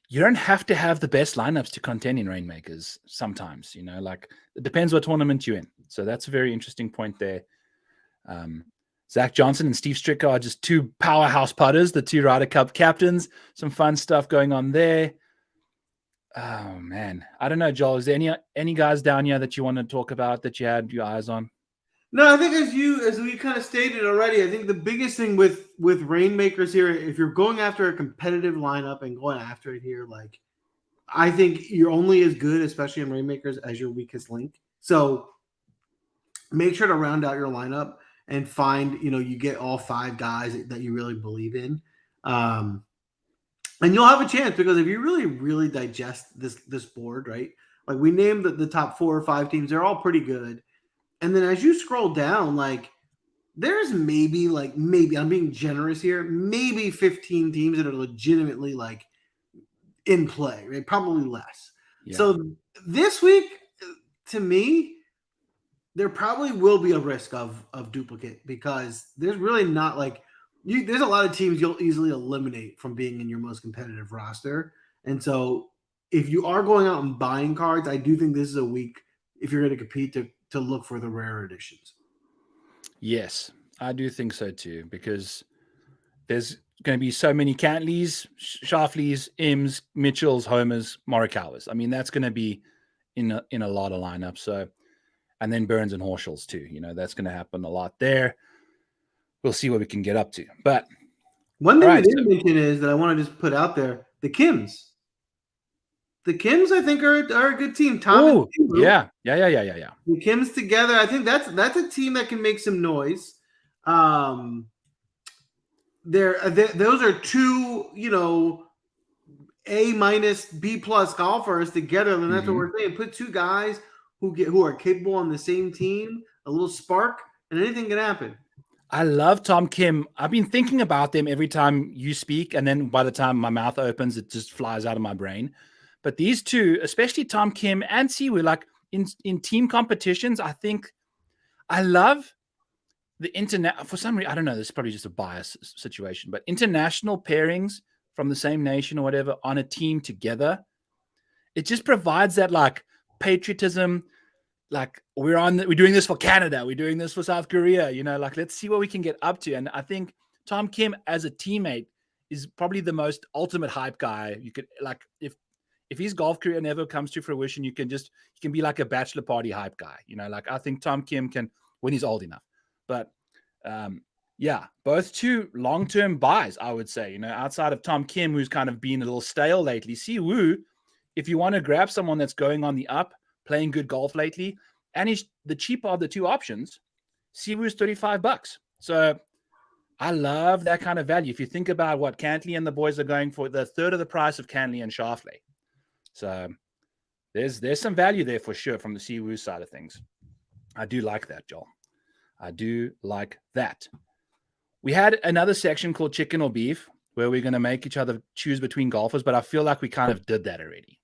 you don't have to have the best lineups to contend in ReignMakers sometimes, it depends what tournament you're in. So that's a very interesting point there. Zach Johnson and Steve Stricker are just two powerhouse putters, the two Ryder Cup captains. Some fun stuff going on there. Oh, man. I don't know, Joel. Is there any guys down here that you want to talk about that you had your eyes on? No, I think as we kind of stated already, I think the biggest thing with ReignMakers here, if you're going after a competitive lineup and going after it here, I think you're only as good, especially in ReignMakers, as your weakest link. So make sure to round out your lineup and find, you get all five guys that you really believe in. And you'll have a chance because if you really, really digest this board, right? We named the top 4 or 5 teams, they're all pretty good. And then as you scroll down, there's maybe I'm being generous here, maybe 15 teams that are legitimately in play, right? Probably less. Yeah. So this week, to me, there probably will be a risk of duplicate because there's really not there's a lot of teams you'll easily eliminate from being in your most competitive roster. And so if you are going out and buying cards, I do think this is a week, if you're going to compete, to look for the rare editions. Yes, I do think so too, because there's going to be so many Cantleys, Shafleys, Ims, Mitchells, Homers, Morikawas. I mean, that's going to be in a lot of lineups. So, and then Burns and Horschels too. That's going to happen a lot there. We'll see what we can get up to. But one thing we didn't mention is that I want to just put out there, the Kims. The Kims, I think, are a good team. Yeah. The Kims together, I think that's a team that can make some noise. Those are two, A-, B+ golfers together, then that's what we're saying. Put two guys who are capable on the same team, a little spark, and anything can happen. I love Tom Kim. I've been thinking about them every time you speak, and then by the time my mouth opens, it just flies out of my brain. But these two, especially Tom Kim and Siwoo, like in team competitions, I think I love the internet. For some reason, I don't know. This is probably just a bias situation, but international pairings from the same nation or whatever on a team together, it just provides that like patriotism. Like we're doing this for Canada, we're doing this for South Korea, like let's see what we can get up to. And I think Tom Kim as a teammate is probably the most ultimate hype guy. You could like if his golf career never comes to fruition, he can be like a bachelor party hype guy. Like I think Tom Kim can, when he's old enough. But yeah, both two long-term buys, I would say, outside of Tom Kim, who's kind of been a little stale lately. Siwoo, if you want to grab someone that's going on the up, playing good golf lately, and he's the cheaper of the two options, Siwoo's $35. So I love that kind of value. If you think about what Cantley and the boys are going for, the third of the price of Cantley and Schauffele. So there's some value there for sure from the Siwoo side of things. I do like that, Joel. I do like that. We had another section called Chicken or Beef, where we're going to make each other choose between golfers, but I feel like we kind of did that already.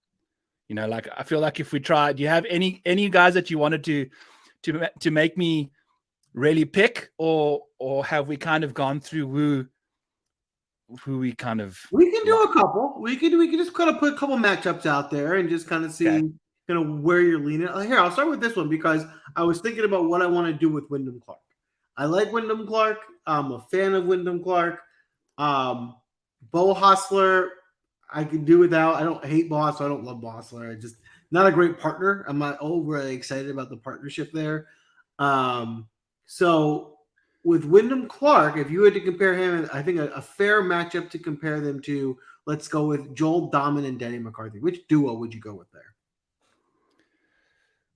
Like I feel like if we try, do you have any guys that you wanted to make me really pick, or have we kind of gone through who we kind of? We can do a couple. We can just kind of put a couple matchups out there and just kind of see kind of where you're leaning. Here, I'll start with this one because I was thinking about what I want to do with Wyndham Clark. I like Wyndham Clark. I'm a fan of Wyndham Clark. Bo Hostler, I can do without. I don't hate Boss. I don't love Bossler. I just not a great partner. I'm not overly excited about the partnership there. So with Wyndham Clark, if you had to compare him, I think a fair matchup to compare them to, let's go with Joel Dahman and Denny McCarthy. Which duo would you go with there?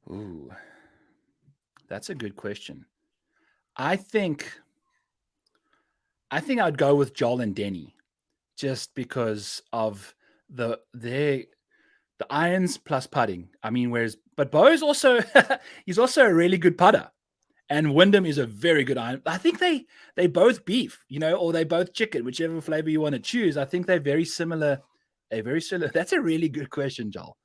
Ooh, that's a good question. I think I'd go with Joel and Denny, just because of the irons plus putting. I mean, but Bo is also he's also a really good putter, and Wyndham is a very good iron. I think they both beef, or they both chicken, whichever flavor you want to choose. I think they're very similar. That's a really good question, Joel.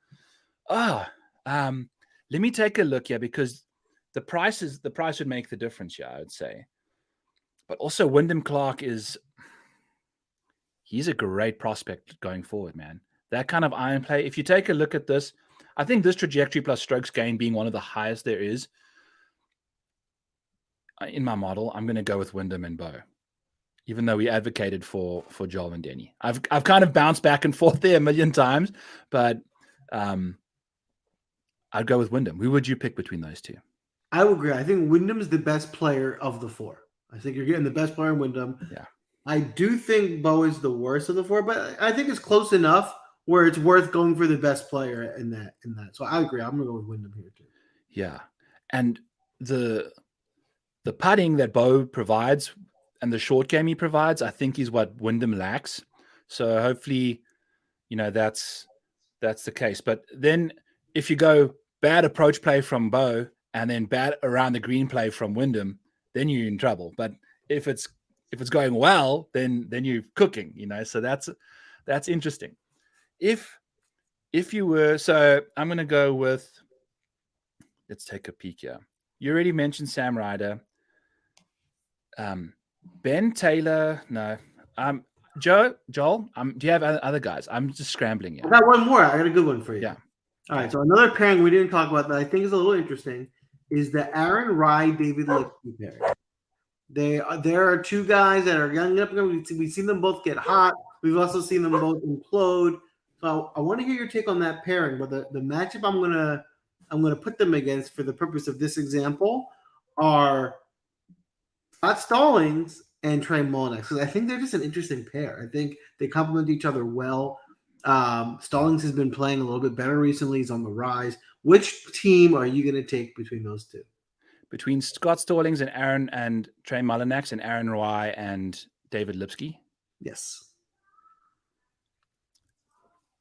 Let me take a look here, because the price would make the difference here, I would say. But also Wyndham Clark he's a great prospect going forward, man. That kind of iron play. If you take a look at this, I think this trajectory plus strokes gain being one of the highest there is in my model, I'm going to go with Wyndham and Bo, even though we advocated for Joel and Denny. I've kind of bounced back and forth there a million times, but I'd go with Wyndham. Who would you pick between those two? I would agree. I think Wyndham is the best player of the four. I think you're getting the best player in Wyndham. Yeah. I do think Bo is the worst of the four, but I think it's close enough where it's worth going for the best player in that. So I agree. I'm gonna go with Wyndham here too. Yeah. And the putting that Bo provides and the short game he provides, I think is what Wyndham lacks. So hopefully, that's the case. But then if you go bad approach play from Bo and then bad around the green play from Wyndham, then you're in trouble. But if it's going well, then you're cooking, So that's interesting. If you were, so I'm going to go with, let's take a peek here. You already mentioned Sam Ryder. Ben Taylor, no. Joel, do you have other guys? I'm just scrambling here. I got one more. I got a good one for you. Yeah. All right. So another pairing we didn't talk about that I think is a little interesting is the Aaron Rai David Lipsky pairing. There are two guys that are young up. We've seen them both get hot. We've also seen them both implode. So I want to hear your take on that pairing. But the matchup I'm gonna put them against for the purpose of this example are Scott Stallings and Trey Mullinax, because I think they're just an interesting pair. I think they complement each other well. Stallings has been playing a little bit better recently. He's on the rise. Which team are you going to take between those two? Between Scott Stallings and Trey Mullinax and Aaron Rai and David Lipsky? Yes.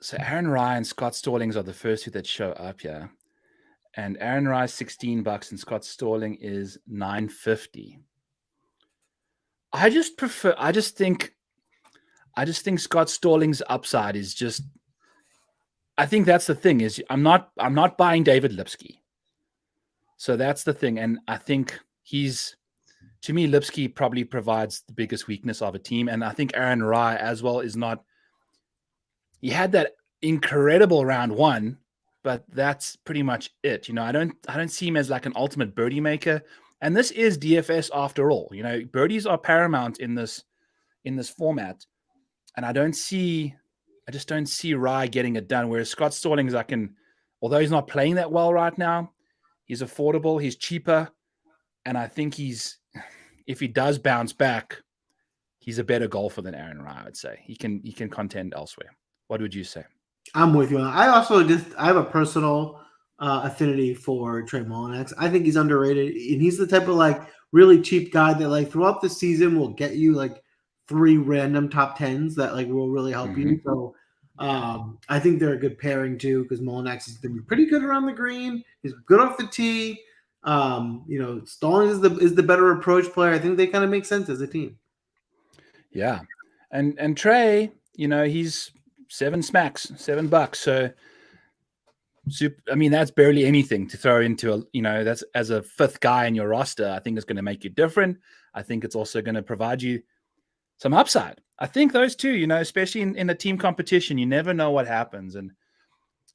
So Aaron Rye and Scott Stallings are the first two that show up here. And Aaron Rye's $16 and Scott Stalling is $9.50. I just think Scott Stallings' upside is just, I think that's the thing is I'm not buying David Lipsky. So that's the thing. And I think to me, Lipsky probably provides the biggest weakness of a team. And I think Aaron Rye as well is not, he had that incredible round one, but that's pretty much it. I don't see him as like an ultimate birdie maker. And this is DFS after all. Birdies are paramount in this format. And I just don't see Rye getting it done. Whereas Scott Stallings, although he's not playing that well right now, he's affordable, he's cheaper. And I think if he does bounce back, he's a better golfer than Aaron Rye, I would say. He can contend elsewhere. What would you say? I'm with you. I have a personal affinity for Trey Mullinax. I think he's underrated, and he's the type of really cheap guy that throughout the season will get you 3 random top 10s that will really help you. So I think they're a good pairing too because Mullinax is going to be pretty good around the green. He's good off the tee. Stallings is the better approach player. I think they kind of make sense as a team. Yeah, and Trey, he's $7. So, that's barely anything to throw into that's as a 5th guy in your roster. I think it's going to make you different. I think it's also going to provide you some upside. I think those two, especially in a team competition, you never know what happens. And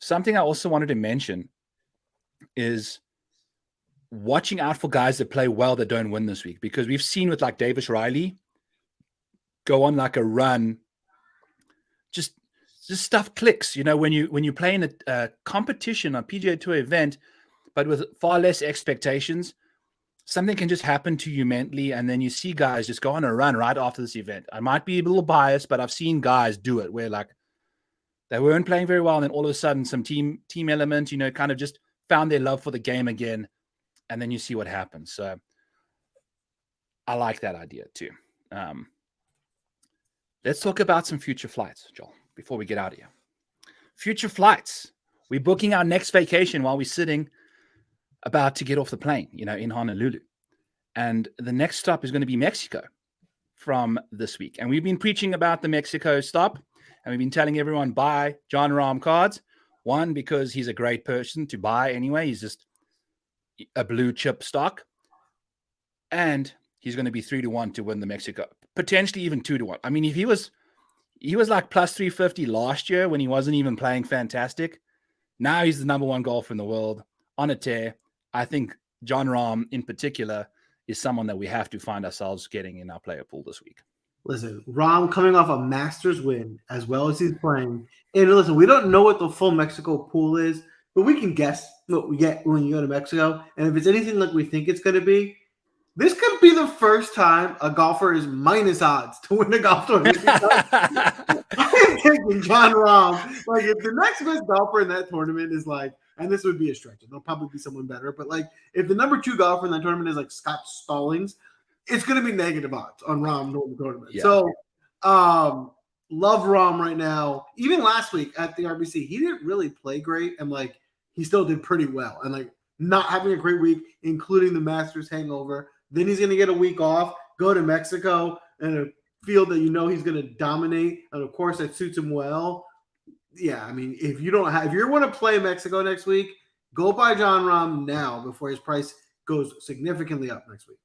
something I also wanted to mention is watching out for guys that play well that don't win this week, because we've seen with Davis Riley go on a run, just stuff clicks, when you play in a competition, a PGA Tour event, but with far less expectations, something can just happen to you mentally, and then you see guys just go on a run right after this event. I might be a little biased, but I've seen guys do it where they weren't playing very well, and then all of a sudden some team element, kind of just found their love for the game again, and then you see what happens. So I like that idea too. Let's talk about some future flights, Joel, before we get out of here. Future flights. We're booking our next vacation while we're sitting about to get off the plane, in Honolulu. And the next stop is going to be Mexico from this week. And we've been preaching about the Mexico stop, and we've been telling everyone buy Jon Rahm cards. One, because he's a great person to buy anyway. He's just a blue chip stock. And he's going to be 3-1 to win the Mexico, potentially even 2-1. If he was plus 350 last year when he wasn't even playing fantastic. Now he's the number 1 golfer in the world on a tear. I think Jon Rahm in particular is someone that we have to find ourselves getting in our player pool this week. Listen, Rahm coming off a Masters win as well as he's playing. And listen, we don't know what the full Mexico pool is, but we can guess what we get when you go to Mexico. And if it's anything like we think it's going to be, this could be the first time a golfer is minus odds to win a golf tournament. I'm taking Jon Rahm. If the next best golfer in that tournament is and this would be a stretch, there'll probably be someone better, but if the number 2 golfer in that tournament is Scott Stallings, it's going to be negative odds on Rahm to win the tournament. Yeah. So, love Rahm right now. Even last week at the RBC, he didn't really play great, and he still did pretty well, and not having a great week, including the Masters hangover. Then he's going to get a week off, go to Mexico, and a field that he's going to dominate, and of course that suits him well. Yeah, if you want to play Mexico next week, go buy Jon Rahm now before his price goes significantly up next week.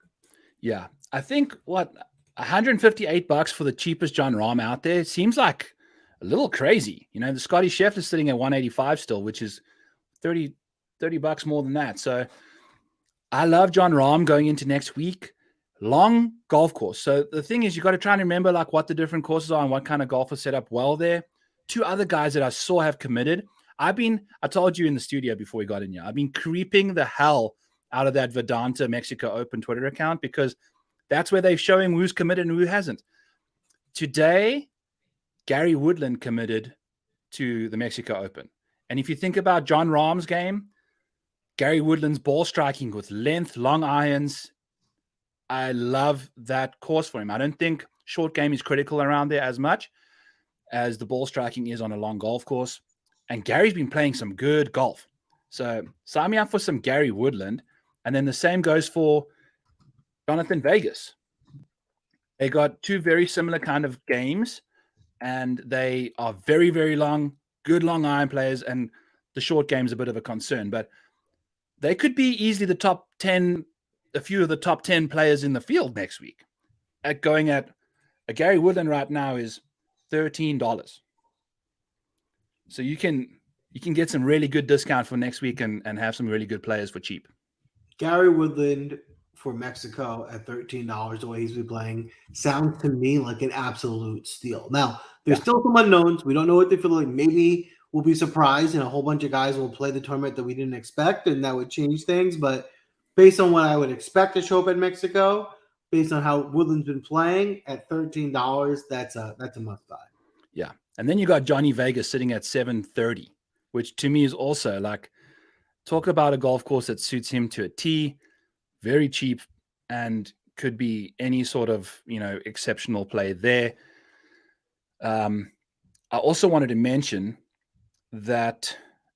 Yeah, I think $158 for the cheapest Jon Rahm out there seems like a little crazy. The Scotty Scheffler is sitting at 185 still, which is $30 more than that. So I love Jon Rahm going into next week. Long golf course. So the thing is, you got to try and remember what the different courses are and what kind of golf is set up well there. 2 other guys that I saw have committed. I told you in the studio before we got in here, I've been creeping the hell out of that Vedanta Mexico Open Twitter account because that's where they're showing who's committed and who hasn't. Today, Gary Woodland committed to the Mexico Open. And if you think about Jon Rahm's game, Gary Woodland's ball striking with length, long irons, I love that course for him. I don't think short game is critical around there as much. as the ball striking is on a long golf course. And Gary's been playing some good golf. So sign me up for some Gary Woodland. And then the same goes for Jonathan Vegas. They got two very similar kind of games, and they are very, very long, good long iron players, and the short game is a bit of a concern. But they could be easily the top 10, a few of the top 10 players in the field next week. Going at a Gary Woodland right now is $13. So you can get some really good discount for next week and have some really good players for cheap. Gary Woodland for Mexico at $13, the way he's been playing, sounds to me like an absolute steal. Now, there's still some unknowns. We don't know what they feel like. Maybe we'll be surprised and a whole bunch of guys will play the tournament that we didn't expect, and that would change things. But based on what I would expect to show up in Mexico, based on how Woodland's been playing at $13, that's a must buy. Yeah. And then you got Johnny Vegas sitting at $7.30, which to me is also like, talk about a golf course that suits him to a T, very cheap, and could be any sort of, exceptional play there. I also wanted to mention that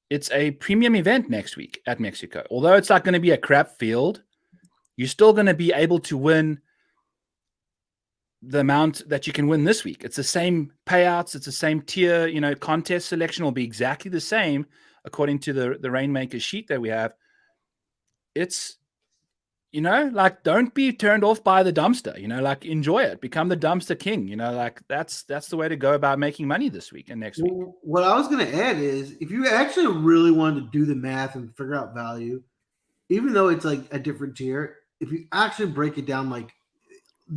it's a premium event next week at Mexico. Although it's not going to be a crap field, you're still going to be able to win the amount that you can win this week. It's the same payouts. It's the same tier, contest selection will be exactly the same according to the ReignMakers sheet that we have. It's, don't be turned off by the dumpster, enjoy it, become the dumpster king, that's the way to go about making money this week and next week. What I was going to add is if you actually really wanted to do the math and figure out value, even though it's like a different tier, if you actually break it down, like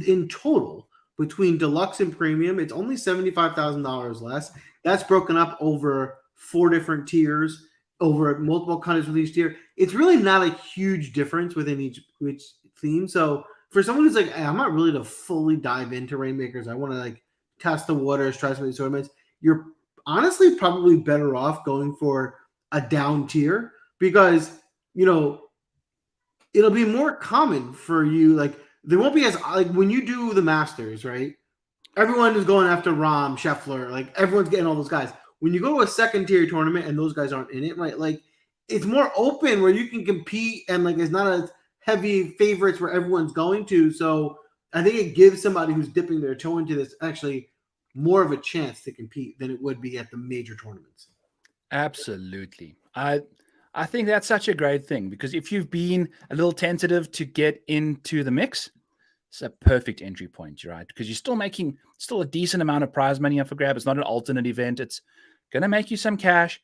in total between deluxe and premium, it's only $75,000 less. That's broken up over 4 different tiers, over multiple countries with each tier. It's really not a huge difference within each theme. So for someone who's like, hey, I'm not really to fully dive into ReignMakers, I want to like test the waters, try some of these tournaments, you're honestly probably better off going for a down tier because, it'll be more common for you. Like, there won't be as like when you do the Masters, right? Everyone is going after Rahm, Scheffler, like everyone's getting all those guys. When you go to a second tier tournament and those guys aren't in it, right? Like it's more open where you can compete and like it's not as heavy favorites where everyone's going to. So I think it gives somebody who's dipping their toe into this actually more of a chance to compete than it would be at the major tournaments. Absolutely. I think that's such a great thing because if you've been a little tentative to get into the mix, it's a perfect entry point, right? Because you're still making a decent amount of prize money up for grab. It's not an alternate event. It's going to make you some cash,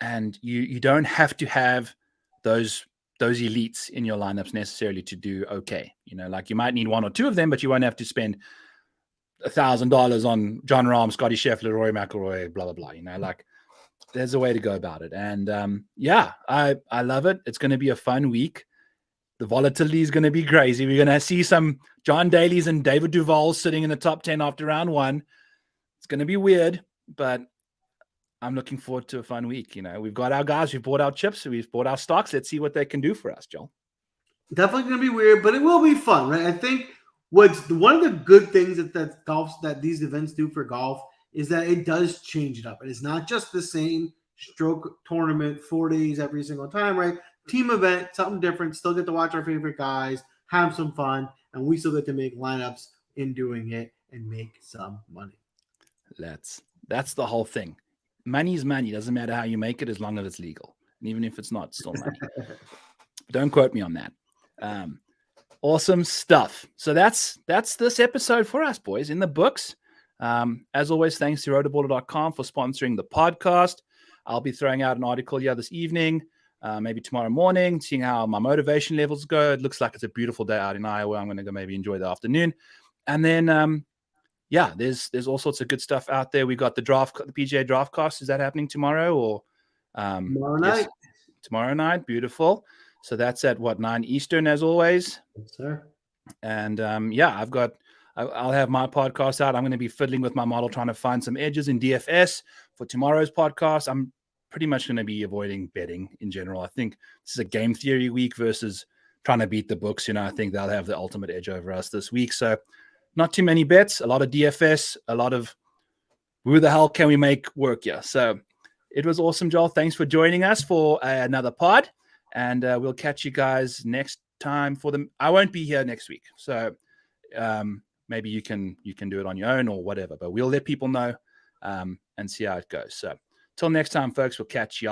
and you don't have to have those elites in your lineups necessarily to do okay. Like you might need 1 or 2 of them, but you won't have to spend $1,000 on John Rahm, Scotty Scheffler, Rory McIlroy, blah, blah, blah. Like there's a way to go about it. And I love it. It's going to be a fun week. The volatility is going to be crazy. We're going to see some John Daly's and David Duval sitting in the top 10 after round 1. It's going to be weird, but I'm looking forward to a fun week. We've got our guys, we've bought our chips, we've bought our stocks. Let's see what they can do for us, Joel. Definitely going to be weird, but it will be fun, right? I think what's one of the good things that these events do for golf is that it does change it up. And it's not just the same stroke tournament, 4 days every single time, right? Team event, something different, still get to watch our favorite guys, have some fun, and we still get to make lineups in doing it and make some money. That's the whole thing. Money's money. Doesn't matter how you make it as long as it's legal. And even if it's not, it's still money. Don't quote me on that. Awesome stuff. So that's this episode for us, boys, in the books. As always, thanks to rotoballer.com for sponsoring the podcast. I'll be throwing out an article here this evening, maybe tomorrow morning, seeing how my motivation levels go. It looks like it's a beautiful day out in Iowa. I'm going to go maybe enjoy the afternoon. And then, there's all sorts of good stuff out there. We got the PGA Draftcast. Is that happening tomorrow or tomorrow night? Yes, tomorrow night. Beautiful. So that's at 9 Eastern as always. Yes, sir. And I'll have my podcast out. I'm going to be fiddling with my model, trying to find some edges in DFS for tomorrow's podcast. I'm pretty much going to be avoiding betting in general. I think this is a game theory week versus trying to beat the books. I think they'll have the ultimate edge over us this week. So not too many bets, a lot of DFS, a lot of who the hell can we make work here? So it was awesome, Joel. Thanks for joining us for another pod. And we'll catch you guys next time for them. I won't be here next week. So maybe you can do it on your own or whatever. But we'll let people know and see how it goes. So till next time, folks, we'll catch you.